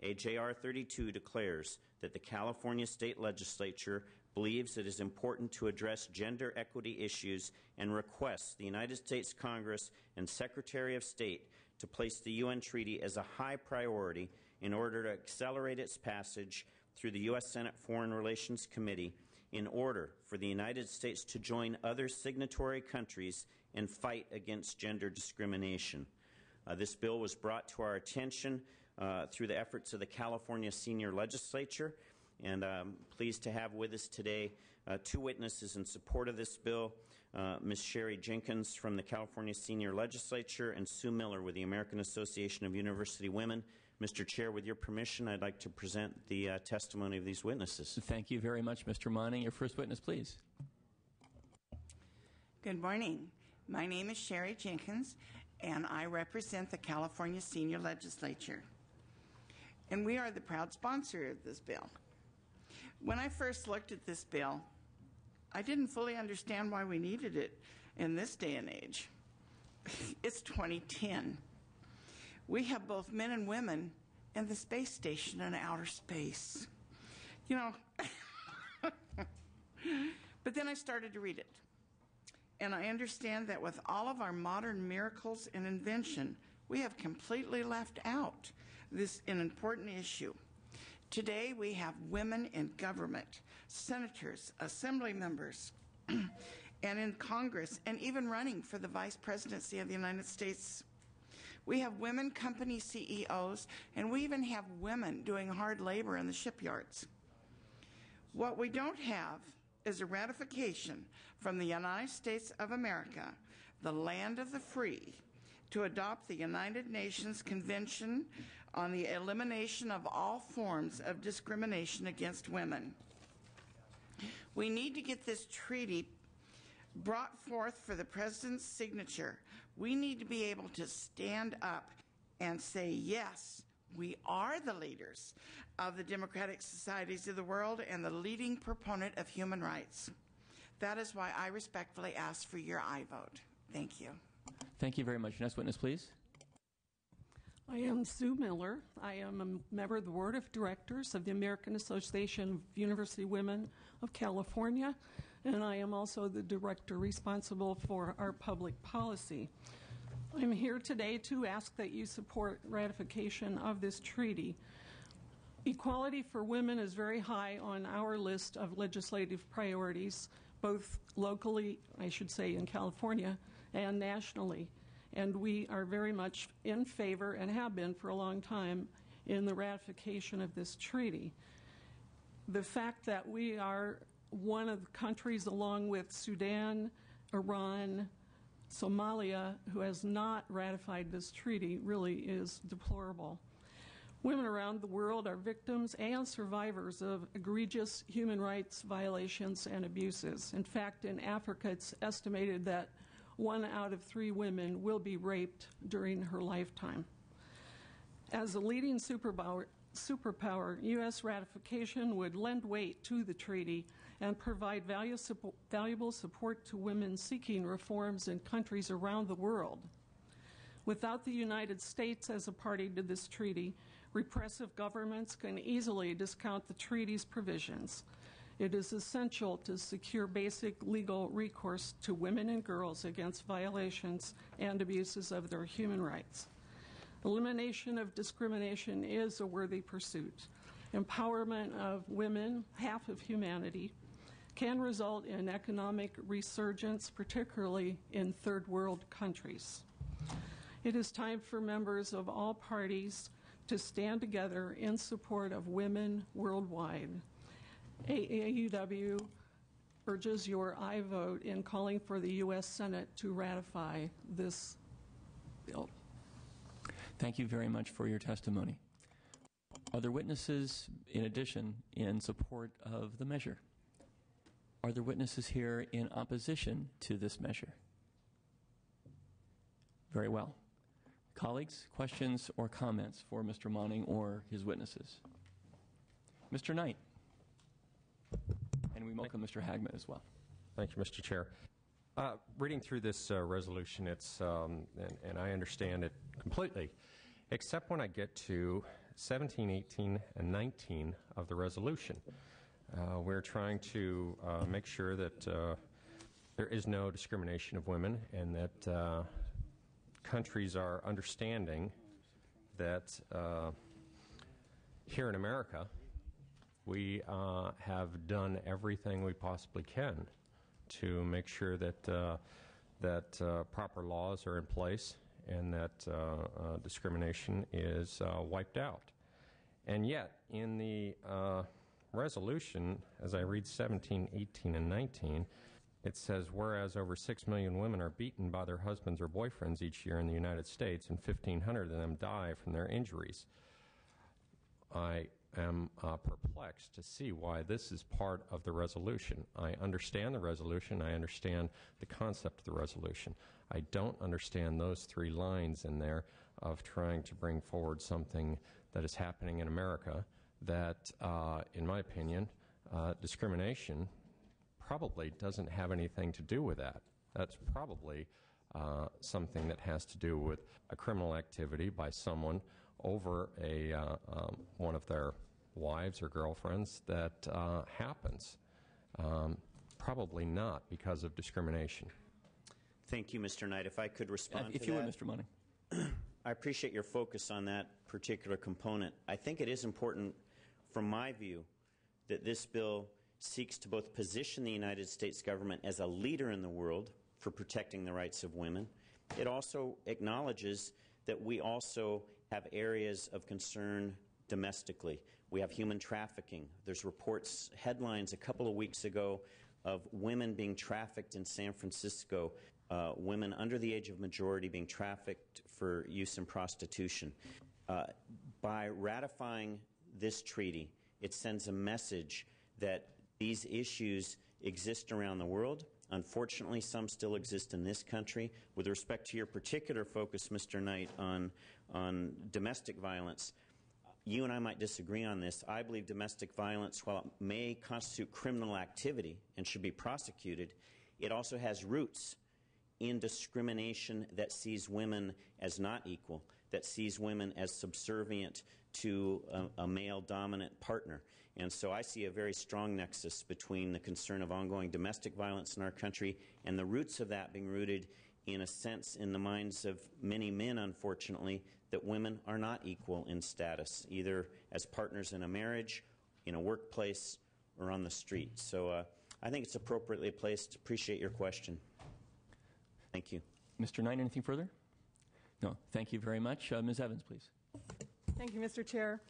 AJR 32 declares that the California State Legislature believes it is important to address gender equity issues and requests the United States Congress and Secretary of State to place the UN treaty as a high priority in order to accelerate its passage through the U.S. Senate Foreign Relations Committee in order for the United States to join other signatory countries and fight against gender discrimination. This bill was brought to our attention through the efforts of the California Senior Legislature, and I'm pleased to have with us today two witnesses in support of this bill, Ms. Sherry Jenkins from the California Senior Legislature and Sue Miller with the American Association of University Women. Mr. Chair, with your permission, I'd like to present the testimony of these witnesses. Thank you very much, Mr. Monning. Your first witness, please. Good morning. My name is Sherry Jenkins, and I represent the California Senior Legislature. And we are the proud sponsor of this bill. When I first looked at this bill, I didn't fully understand why we needed it in this day and age. It's 2010. We have both men and women in the space station in outer space. You know, but then I started to read it. And I understand that with all of our modern miracles and invention, we have completely left out an important issue. Today we have women in government, senators, assembly members, and in Congress, and even running for the vice presidency of the United States. We have women company CEOs, and we even have women doing hard labor in the shipyards. What we don't have is a ratification from the United States of America, the land of the free, to adopt the United Nations Convention on the Elimination of All Forms of Discrimination Against Women. We need to get this treaty brought forth for the President's signature. We need to be able to stand up and say, yes, we are the leaders of the democratic societies of the world and the leading proponent of human rights. That is why I respectfully ask for your aye vote. Thank you. Thank you very much. Next witness, please. I am Sue Miller. I am a member of the Board of Directors of the American Association of University Women of California, and I am also the director responsible for our public policy. I'm here today to ask that you support ratification of this treaty. Equality for women is very high on our list of legislative priorities, both locally, I should say, in California, and nationally. And we are very much in favor, and have been for a long time, in the ratification of this treaty. The fact that we are one of the countries, along with Sudan, Iran, Somalia, who has not ratified this treaty really is deplorable. Women around the world are victims and survivors of egregious human rights violations and abuses. In fact, in Africa, it's estimated that 1 out of 3 women will be raped during her lifetime. As a leading superpower, U.S. ratification would lend weight to the treaty and provide valuable support to women seeking reforms in countries around the world. Without the United States as a party to this treaty, repressive governments can easily discount the treaty's provisions. It is essential to secure basic legal recourse to women and girls against violations and abuses of their human rights. Elimination of discrimination is a worthy pursuit. Empowerment of women, half of humanity, can result in economic resurgence, particularly in third world countries. It is time for members of all parties to stand together in support of women worldwide. AAUW urges your aye vote in calling for the U.S. Senate to ratify this bill. Thank you very much for your testimony. Are there witnesses, in addition, in support of the measure? Are there witnesses here in opposition to this measure? Very well. Colleagues, questions or comments for Mr. Monning or his witnesses? Mr. Knight. And we welcome Mr. Hagman as well. Thank you, Mr. Chair. Reading through this resolution, it's and I understand it completely, except when I get to 17, 18, and 19 of the resolution. We're trying to make sure that there is no discrimination of women, and that countries are understanding that here in America we have done everything we possibly can to make sure that proper laws are in place and that discrimination is wiped out. And yet, in the resolution, as I read 17, 18, and 19, it says, whereas over 6 million women are beaten by their husbands or boyfriends each year in the United States, and 1,500 of them die from their injuries. I am perplexed to see why this is part of the resolution. I understand the resolution. I understand the concept of the resolution. I don't understand those 3 lines in there of trying to bring forward something that is happening in America that, in my opinion, discrimination probably doesn't have anything to do with that. That's probably something that has to do with a criminal activity by someone over one of their wives or girlfriends that happens. Probably not because of discrimination. Thank you, Mr. Knight. If I could respond to that. If you would, Mr. Money. I appreciate your focus on that particular component. I think it is important, from my view, that this bill seeks to both position the United States government as a leader in the world for protecting the rights of women. It also acknowledges that we also have areas of concern domestically. We have human trafficking. There's reports, headlines a couple of weeks ago of women being trafficked in San Francisco, women under the age of majority being trafficked for use in prostitution. By ratifying this treaty, it sends a message that these issues exist around the world. Unfortunately, some still exist in this country. With respect to your particular focus, Mr. Knight, on domestic violence, you and I might disagree on this. I believe domestic violence, while it may constitute criminal activity and should be prosecuted, it also has roots in discrimination that sees women as not equal, that sees women as subservient to a male-dominant partner. And so I see a very strong nexus between the concern of ongoing domestic violence in our country and the roots of that being rooted in a sense in the minds of many men, unfortunately, that women are not equal in status, either as partners in a marriage, in a workplace, or on the street. So I think it's appropriately placed. Appreciate your question. Thank you. Mr. Knight, anything further? No. Thank you very much. Ms. Evans, please. Thank you, Mr. Chair.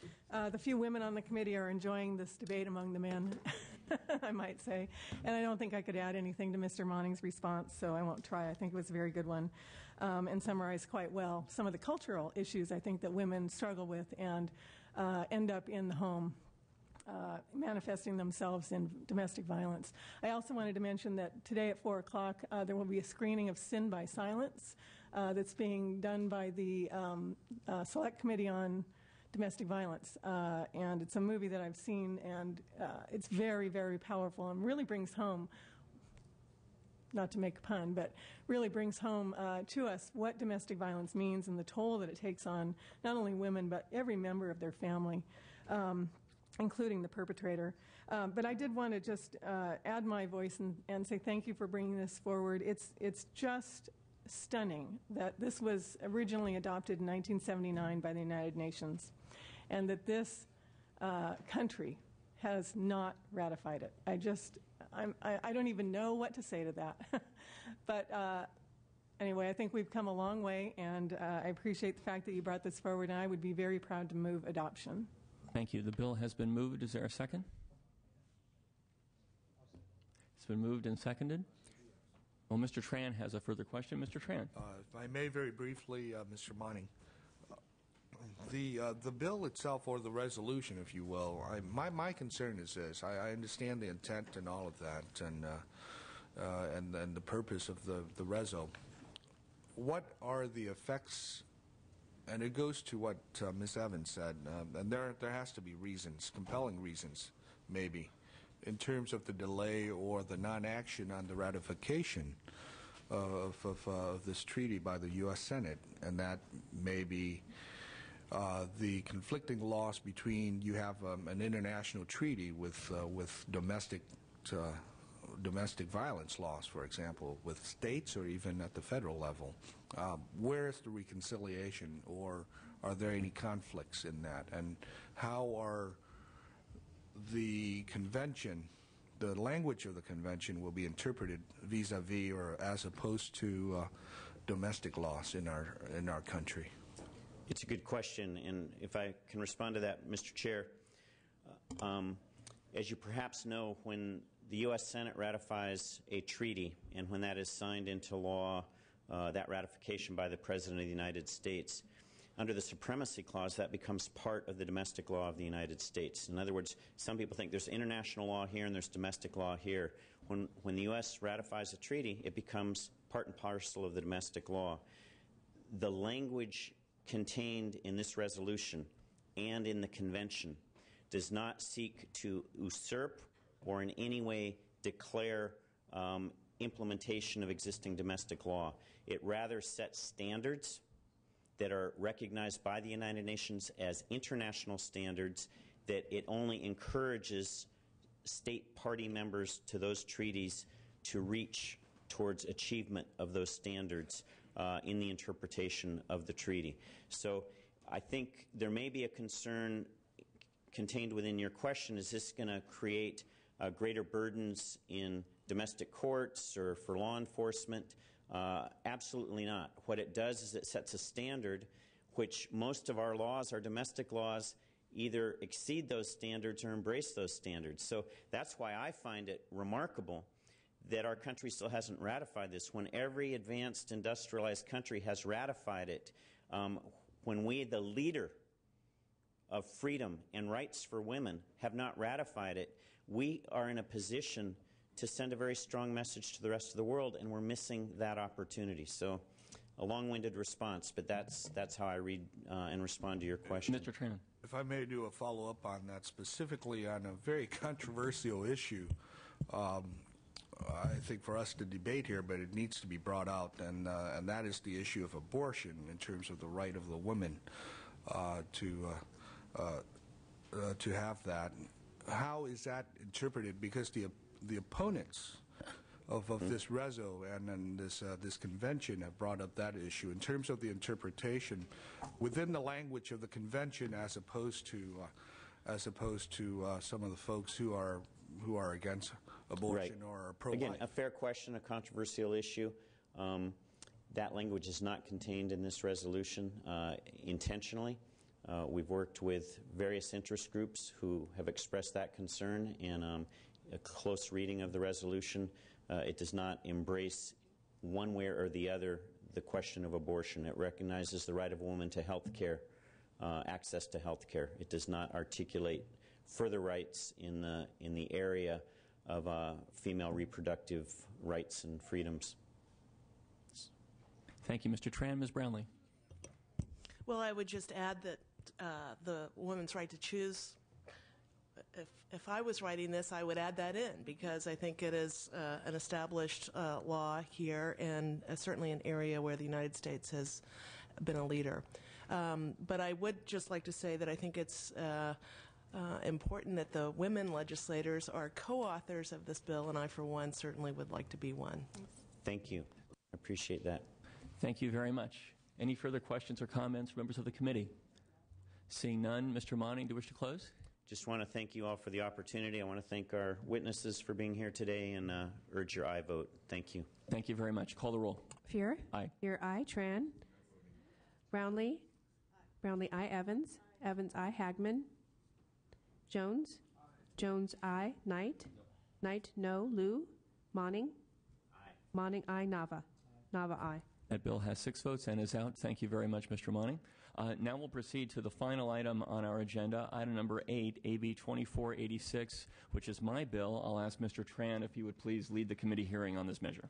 The few women on the committee are enjoying this debate among the men, I might say. And I don't think I could add anything to Mr. Monning's response, so I won't try. I think it was a very good one and summarized quite well some of the cultural issues I think that women struggle with and end up in the home. Manifesting themselves in domestic violence. I also wanted to mention that today at 4 o'clock there will be a screening of Sin by Silence that's being done by the Select Committee on Domestic Violence. And it's a movie that I've seen, and it's very, very powerful and really brings home, not to make a pun, but really brings home to us what domestic violence means and the toll that it takes on not only women but every member of their family. Including the perpetrator. But I did want to just add my voice and say thank you for bringing this forward. It's just stunning that this was originally adopted in 1979 by the United Nations and that this country has not ratified it. I don't even know what to say to that. But anyway, I think we've come a long way, and I appreciate the fact that you brought this forward, and I would be very proud to move adoption. Thank you. The bill has been moved. Is there a second? It's been moved and seconded. Well, Mr. Tran has a further question. Mr. Tran. If I may, very briefly, Mr. Monning, the bill itself, or the resolution, if you will, my concern is this. I understand the intent and all of that, and the purpose of the reso. What are the effects? And it goes to what Ms. Evans said, and there has to be reasons, compelling reasons, maybe, in terms of the delay or the non-action on the ratification. of this treaty by the U.S. Senate, and that may be the conflicting laws between you have an international treaty with domestic violence laws, for example, with states or even at the federal level. Where is the reconciliation, or are there any conflicts in that? And how are the convention, the language of the convention will be interpreted vis-a-vis or as opposed to domestic laws in our country? It's a good question, and if I can respond to that, Mr. Chair, as you perhaps know, when the U.S. Senate ratifies a treaty, and when that is signed into law, that ratification by the President of the United States, under the Supremacy Clause, that becomes part of the domestic law of the United States. In other words, some people think there's international law here and there's domestic law here. When the U.S. ratifies a treaty, it becomes part and parcel of the domestic law. The language contained in this resolution and in the convention does not seek to usurp or in any way declare implementation of existing domestic law. It rather sets standards that are recognized by the United Nations as international standards, that it only encourages state party members to those treaties to reach towards achievement of those standards in the interpretation of the treaty. So I think there may be a concern contained within your question, is this going to create greater burdens in domestic courts or for law enforcement? Absolutely not. What it does is it sets a standard which most of our laws, our domestic laws, either exceed those standards or embrace those standards. So that's why I find it remarkable that our country still hasn't ratified this. When every advanced industrialized country has ratified it, when we, the leader of freedom and rights for women, have not ratified it, we are in a position to send a very strong message to the rest of the world, and we're missing that opportunity. So a long-winded response, but that's how I read and respond to your question. Mr. Tran. If I may do a follow-up on that, specifically on a very controversial issue, I think for us to debate here, but it needs to be brought out, and that is the issue of abortion in terms of the right of the woman to have that. How is that interpreted? Because the opponents of this reso and this convention have brought up that issue in terms of the interpretation within the language of the convention, as opposed to some of the folks who are against abortion or pro-life. Again, a fair question, a controversial issue. That language is not contained in this resolution intentionally. We've worked with various interest groups who have expressed that concern, and a close reading of the resolution, it does not embrace one way or the other the question of abortion. It recognizes the right of a woman to health care, access to health care. It does not articulate further rights in the area of female reproductive rights and freedoms. Thank you, Mr. Tran. Ms. Brownlee. Well, I would just add that the woman's right to choose, if I was writing this, I would add that in, because I think it is an established law here, and certainly an area where the United States has been a leader. But I would just like to say that I think it's important that the women legislators are co-authors of this bill, and I, for one, certainly would like to be one. Thank you. I appreciate that. Thank you very much. Any further questions or comments from members of the committee? Seeing none, Mr. Monning, do you wish to close? Just want to thank you all for the opportunity. I want to thank our witnesses for being here today and urge your aye vote. Thank you. Thank you very much. Call the roll. Fuhrer? Aye. Fuhrer, aye. Tran? Brownlee? Brownlee, aye. Evans? Evans, aye. Hagman? Jones? Jones, aye. Knight? Knight, no. Liu? Monning? Monning, aye. Nava? Nava, aye. That bill has 6 votes and is out. Thank you very much, Mr. Monning. Now we'll proceed to the final item on our agenda, item number 8, AB 2486, which is my bill. I'll ask Mr. Tran if he would please lead the committee hearing on this measure.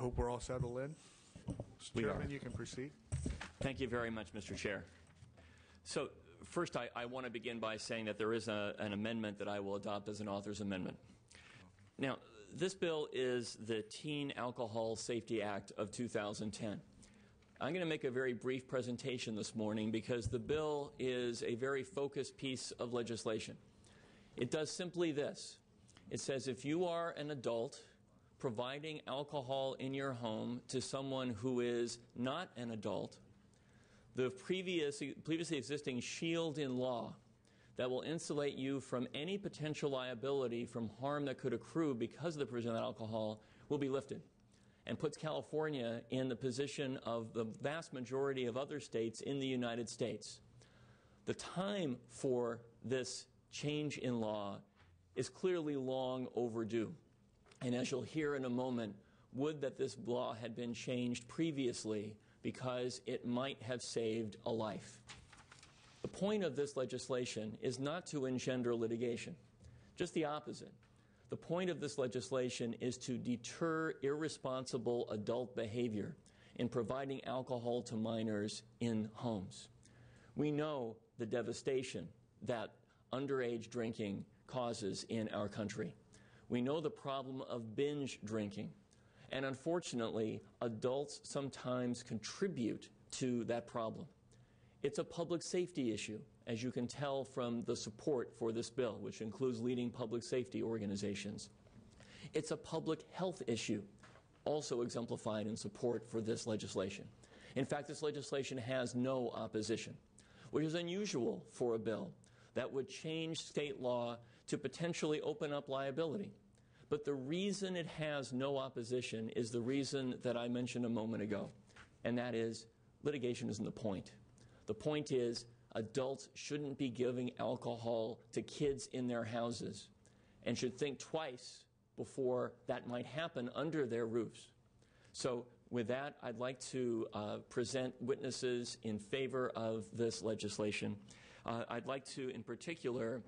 hope we're all settled in. Mr. Chairman, you can proceed. Thank you very much, Mr. Chair. So first, I want to begin by saying that there is an amendment that I will adopt as an author's amendment. Now, this bill is the Teen Alcohol Safety Act of 2010. I'm going to make a very brief presentation this morning because the bill is a very focused piece of legislation. It does simply this. It says if you are an adult providing alcohol in your home to someone who is not an adult, the previously existing shield in law that will insulate you from any potential liability from harm that could accrue because of the provision of that alcohol will be lifted, and puts California in the position of the vast majority of other states in the United States. The time for this change in law is clearly long overdue. And as you'll hear in a moment, would that this law had been changed previously because it might have saved a life. The point of this legislation is not to engender litigation, just the opposite. The point of this legislation is to deter irresponsible adult behavior in providing alcohol to minors in homes. We know the devastation that underage drinking causes in our country. We know the problem of binge drinking. And unfortunately, adults sometimes contribute to that problem. It's a public safety issue, as you can tell from the support for this bill, which includes leading public safety organizations. It's a public health issue, also exemplified in support for this legislation. In fact, this legislation has no opposition, which is unusual for a bill that would change state law to potentially open up liability. But the reason it has no opposition is the reason that I mentioned a moment ago, and that is litigation isn't the point. The point is adults shouldn't be giving alcohol to kids in their houses and should think twice before that might happen under their roofs. So with that, I'd like to present witnesses in favor of this legislation. I'd like to, in particular,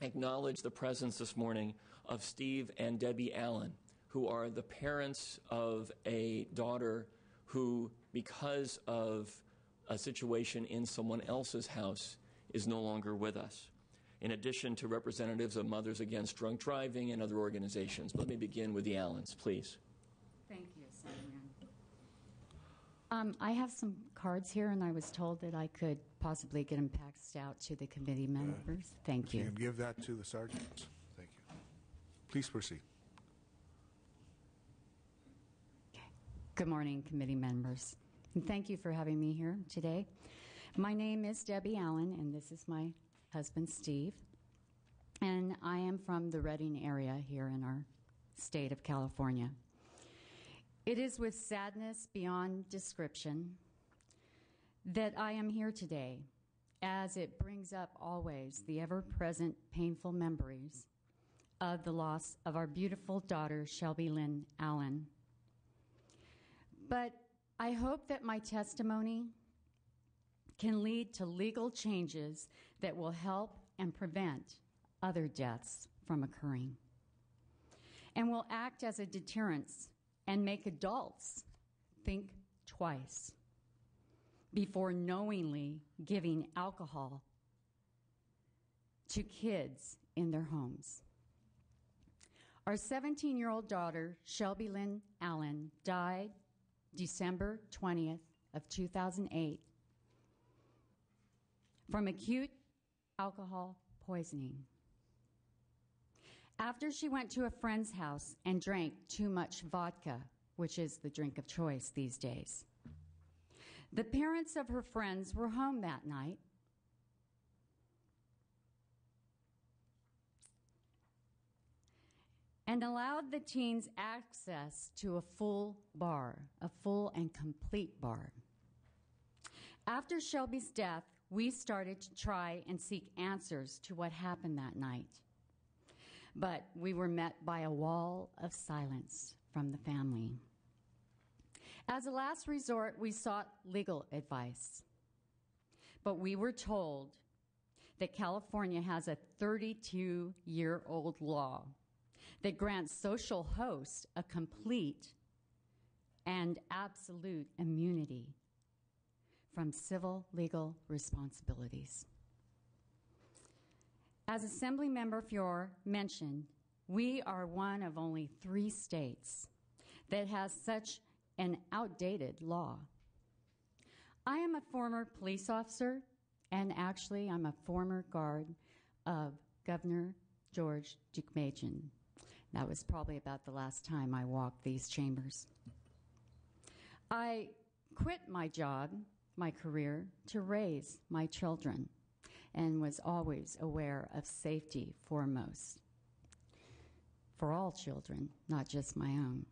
acknowledge the presence this morning of Steve and Debbie Allen, who are the parents of a daughter who, because of a situation in someone else's house, is no longer with us, in addition to representatives of Mothers Against Drunk Driving and other organizations. Let me begin with the Allens, please. Thank you, Senator. I have some cards here, and I was told that I could possibly get them passed out to the committee members. Thank you. You can give that to the sergeants. Thank you. Please proceed. Okay. Good morning, committee members. And thank you for having me here today. My name is Debbie Allen, and this is my husband, Steve. And I am from the Redding area here in our state of California. It is with sadness beyond description that I am here today, as it brings up always the ever-present painful memories of the loss of our beautiful daughter, Shelby Lynn Allen. But I hope that my testimony can lead to legal changes that will help and prevent other deaths from occurring, and will act as a deterrence and make adults think twice before knowingly giving alcohol to kids in their homes. Our 17-year-old daughter, Shelby Lynn Allen, died December 20th of 2008 from acute alcohol poisoning after she went to a friend's house and drank too much vodka, which is the drink of choice these days. The parents of her friends were home that night, and allowed the teens access to a full bar, a full and complete bar. After Shelby's death, we started to try and seek answers to what happened that night. But we were met by a wall of silence from the family. As a last resort, we sought legal advice. But we were told that California has a 32-year-old law that grants social hosts a complete and absolute immunity from civil legal responsibilities. As Assemblymember Fior mentioned, we are one of only 3 states that has such an outdated law. I am a former police officer, and actually I'm a former guard of Governor George Deukmejian. That was probably about the last time I walked these chambers. I quit my job, my career, to raise my children, and was always aware of safety foremost for all children, not just my own.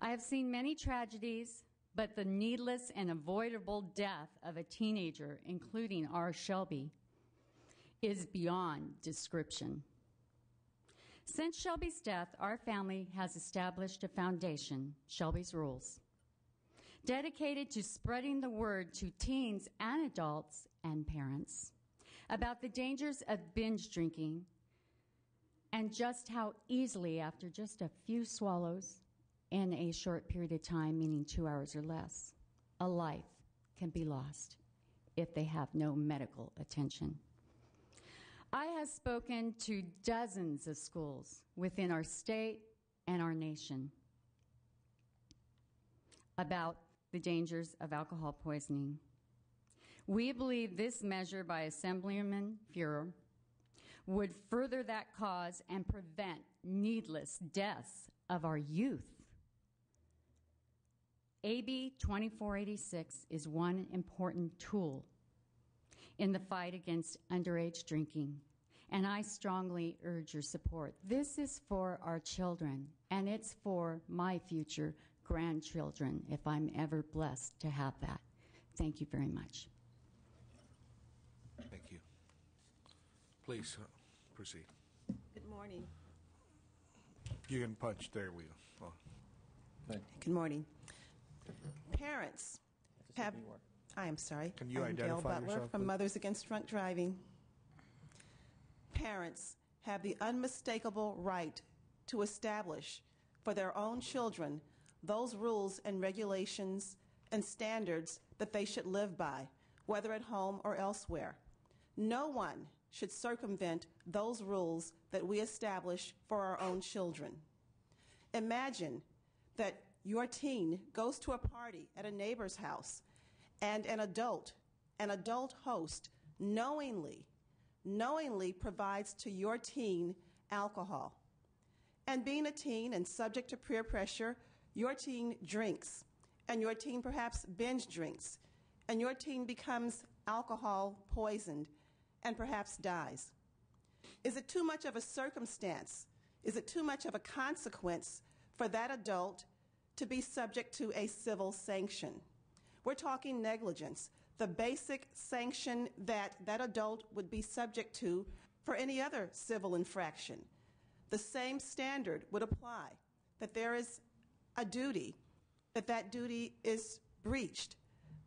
I have seen many tragedies, but the needless and avoidable death of a teenager, including our Shelby, is beyond description. Since Shelby's death, our family has established a foundation, Shelby's Rules, dedicated to spreading the word to teens and adults and parents about the dangers of binge drinking and just how easily, after just a few swallows in a short period of time, meaning 2 hours or less, a life can be lost if they have no medical attention. I have spoken to dozens of schools within our state and our nation about the dangers of alcohol poisoning. We believe this measure by Assemblyman Fior would further that cause and prevent needless deaths of our youth. AB 2486 is one important tool in the fight against underage drinking, and I strongly urge your support. This is for our children, and it's for my future grandchildren, if I'm ever blessed to have that. Thank you very much. Thank you. Please proceed. Good morning. You can punch. There we go. Oh. Good morning. Parents have... I am sorry. Can you I'm identify Gail Butler yourself, from please? Mothers Against Drunk Driving. Parents have the unmistakable right to establish for their own children those rules and regulations and standards that they should live by, whether at home or elsewhere. No one should circumvent those rules that we establish for our own children. Imagine that your teen goes to a party at a neighbor's house and an adult host knowingly provides to your teen alcohol. And being a teen and subject to peer pressure, your teen drinks, and your teen perhaps binge drinks, and your teen becomes alcohol poisoned and perhaps dies. Is it too much of a circumstance? Is it too much of a consequence for that adult to be subject to a civil sanction? We're talking negligence, the basic sanction that that adult would be subject to for any other civil infraction. The same standard would apply, that there is a duty, that duty is breached,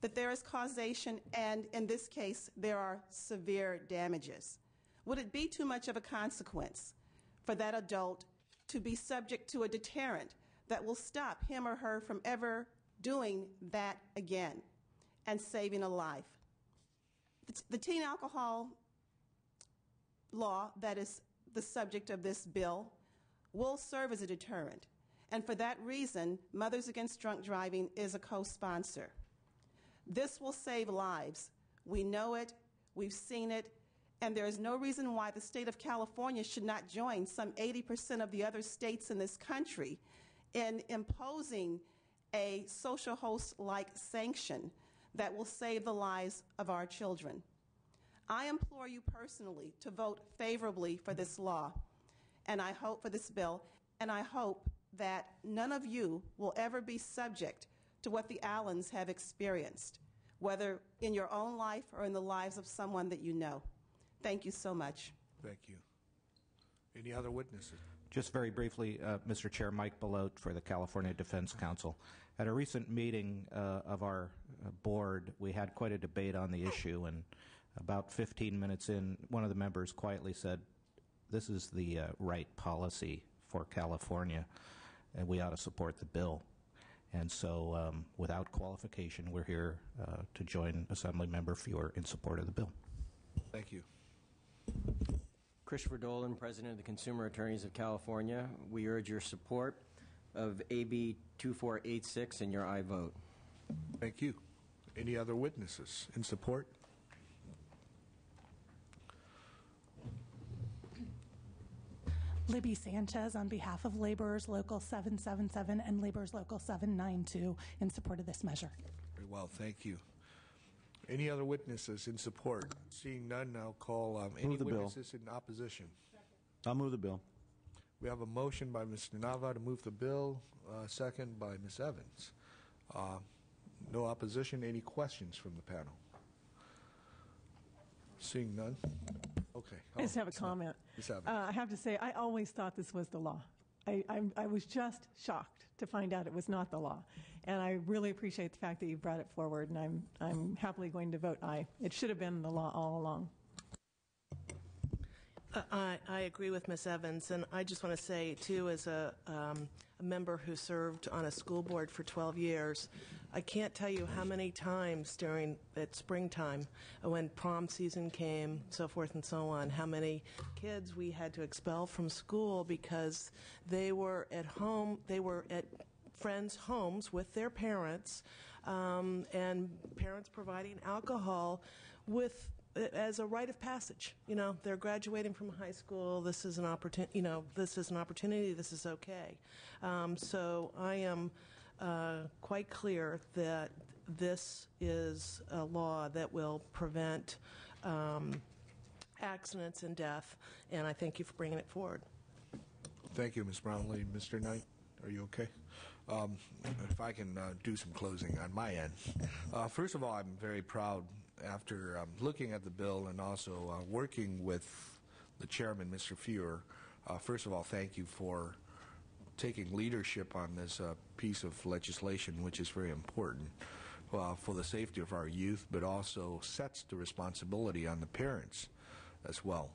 that there is causation, and in this case, there are severe damages. Would it be too much of a consequence for that adult to be subject to a deterrent that will stop him or her from ever doing that again and saving a life? The teen alcohol law that is the subject of this bill will serve as a deterrent. And for that reason, Mothers Against Drunk Driving is a co-sponsor. This will save lives. We know it, we've seen it, and there is no reason why the state of California should not join some 80% of the other states in this country in imposing a social host-like sanction that will save the lives of our children. I implore you personally to vote favorably for this law, and I hope for this bill, and I hope that none of you will ever be subject to what the Allens have experienced, whether in your own life or in the lives of someone that you know. Thank you so much. Thank you. Any other witnesses? Just very briefly, Mr. Chair, Mike Belote for the California Defense Council. At a recent meeting of our board, we had quite a debate on the issue, and about 15 minutes in, one of the members quietly said, "This is the right policy for California." and we ought to support the bill. And so, without qualification, we're here to join Assemblymember Feuer in support of the bill. Thank you. Christopher Dolan, President of the Consumer Attorneys of California. We urge your support of AB 2486 and your aye vote. Thank you. Any other witnesses in support? Libby Sanchez on behalf of Laborers Local 777 and Laborers Local 792 in support of this measure. Very well, thank you. Any other witnesses in support? Seeing none, I'll call any witnesses in opposition. I'll move the bill. We have a motion by Mr. Nava to move the bill, second by Ms. Evans. No opposition. Any questions from the panel? Seeing none? Okay. I just have a comment. I have to say, I always thought this was the law. I was just shocked to find out it was not the law. And I really appreciate the fact that you brought it forward, and I'm happily going to vote aye. It should have been the law all along. I agree with Ms. Evans, and I just want to say, too, as a member who served on a school board for 12 years, I can't tell you how many times at springtime, when prom season came, so forth and so on, how many kids we had to expel from school because they were at home, they were at friends' homes with their parents, and parents providing alcohol as a rite of passage. You know, they're graduating from high school. This is an opportunity. You know, this is an opportunity. This is okay. So I am quite clear that this is a law that will prevent accidents and death, and I thank you for bringing it forward. Thank you, Ms. Brownlee. Mr. Knight, are you okay? If I can do some closing on my end. First of all, I'm very proud after looking at the bill and also working with the chairman, Mr. Feuer. First of all, thank you for taking leadership on this piece of legislation, which is very important for the safety of our youth, but also sets the responsibility on the parents as well.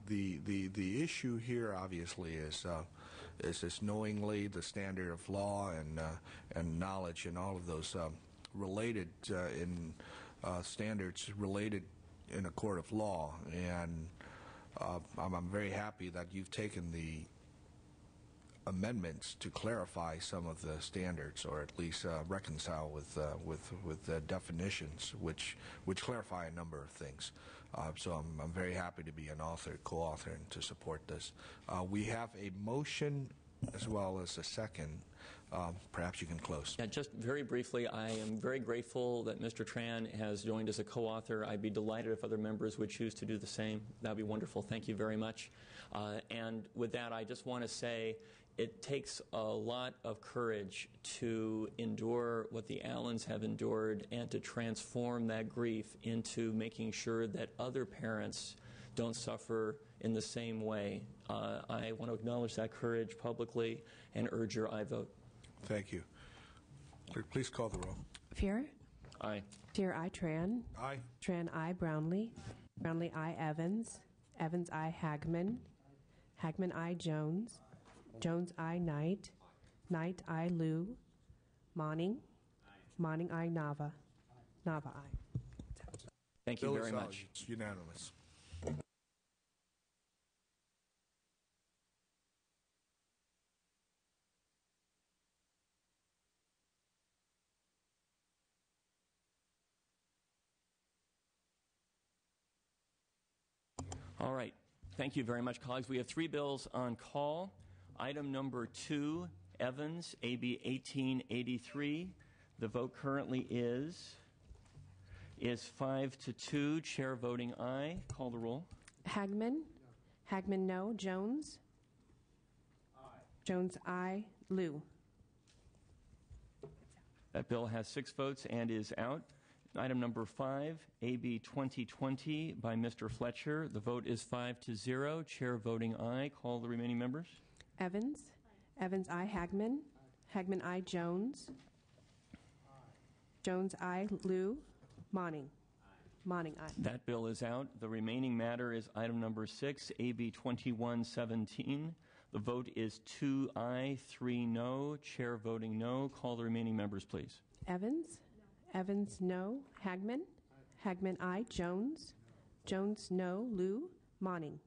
The issue here, obviously, is this knowingly, the standard of law and knowledge, and all of those related standards related in a court of law. And I'm very happy that you've taken the amendments to clarify some of the standards, or at least reconcile with the definitions, which clarify a number of things. So I'm very happy to be an author, co-author, and to support this. We have a motion as well as a second. Perhaps you can close. Yeah, just very briefly, I am very grateful that Mr. Tran has joined as a co-author. I'd be delighted if other members would choose to do the same. That would be wonderful. Thank you very much. And with that, I just want to say it takes a lot of courage to endure what the Allens have endured and to transform that grief into making sure that other parents don't suffer in the same way. I want to acknowledge that courage publicly and urge your aye vote. Thank you. Clerk, please call the roll. Feuer? Aye. Feuer, aye. Tran? Aye. Tran, aye. Brownlee? Brownlee, aye. Evans? Evans, aye. Hagman? Hagman, aye. Jones? Jones, aye. Knight? Knight, aye. Liu? Monning? Monning, aye. Nava? Nava, aye. Thank you very much. It's unanimous. All right. Thank you very much, colleagues. We have 3 bills on call. Item number 2, Evans, AB 1883. The vote currently is 5-2. Chair voting aye. Call the roll. Hagman? Hagman, no. Jones? Aye. Jones, aye. Liu? That bill has 6 votes and is out. Item number 5, AB 2020 by Mr. Fletcher. The vote is 5-0. Chair voting aye. Call the remaining members. Evans? Evans, aye. Hagman? Hagman, aye. Jones? Jones, aye. Liu? Monning? Monning, aye. That bill is out. The remaining matter is item number 6, AB 2117. The vote is 2 aye, 3 no. Chair voting no. Call the remaining members, please. Evans? Evans, no. Hagman? Hagman, aye. Jones? Jones, no. Lou? Monning?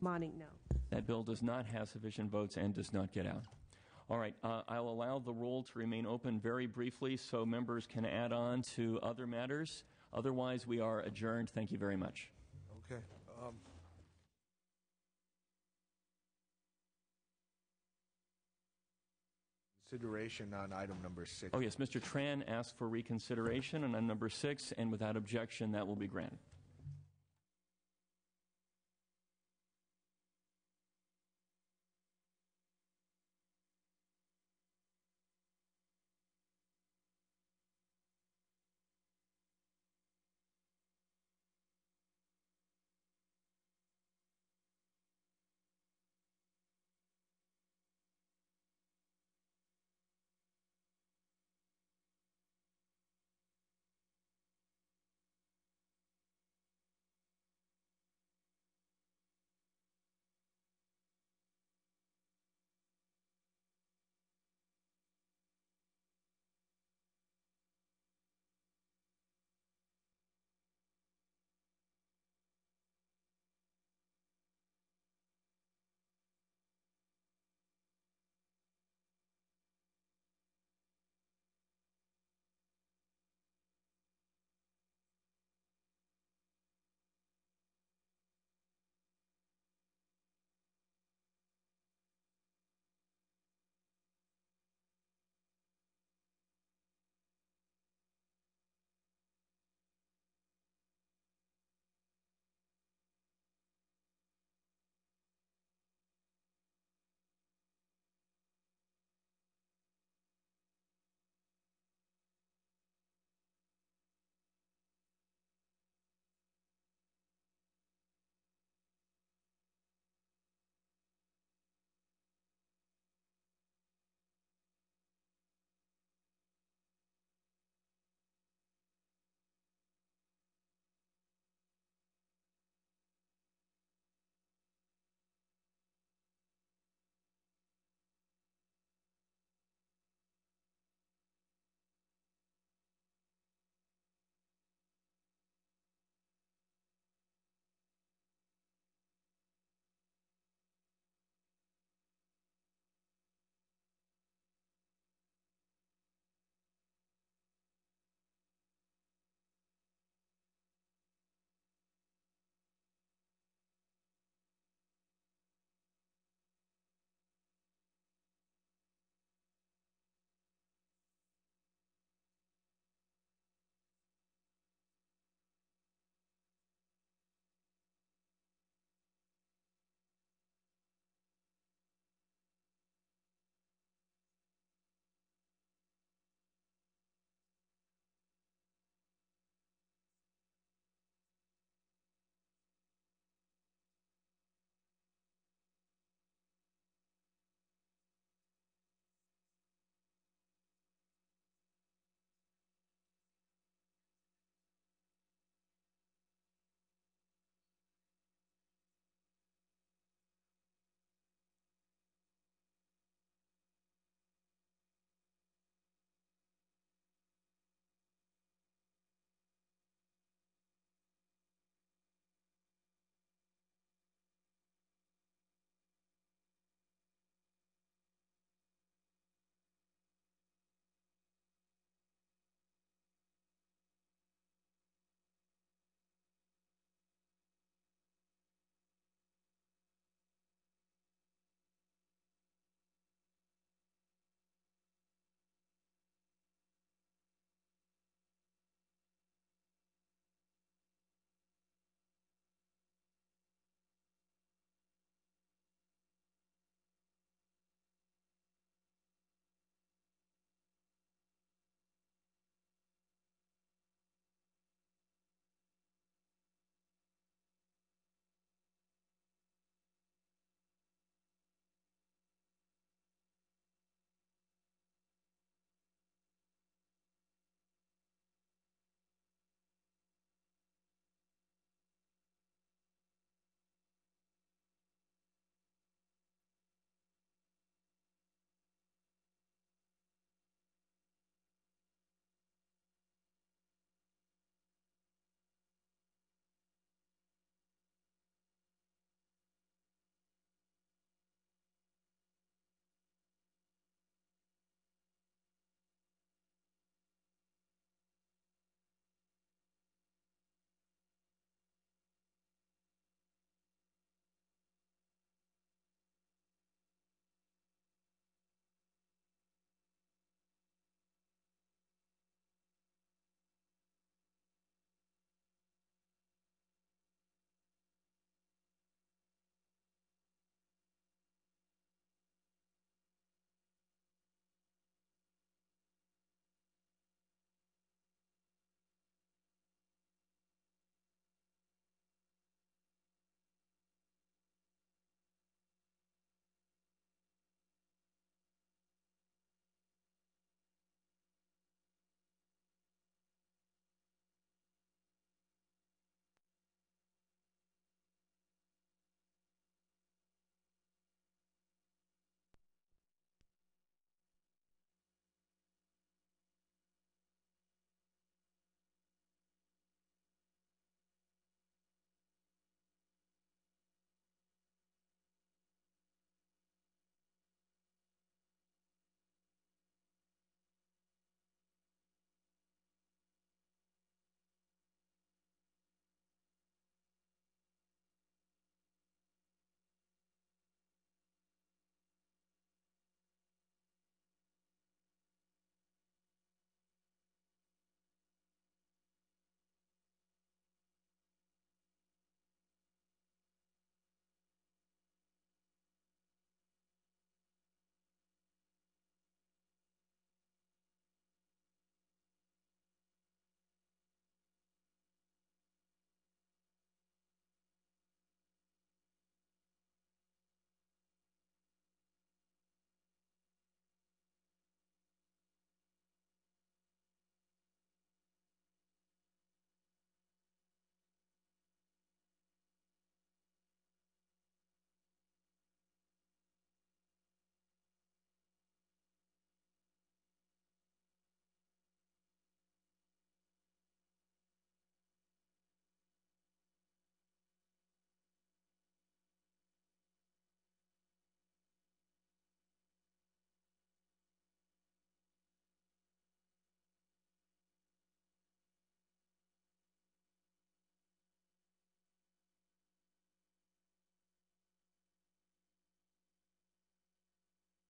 Monning, no. That bill does not have sufficient votes and does not get out. All right, I'll allow the roll to remain open very briefly so members can add on to other matters. Otherwise, we are adjourned. Thank you very much. Okay. Consideration on item number 6. Oh, yes, Mr. Tran asked for reconsideration on item number 6, and without objection, that will be granted.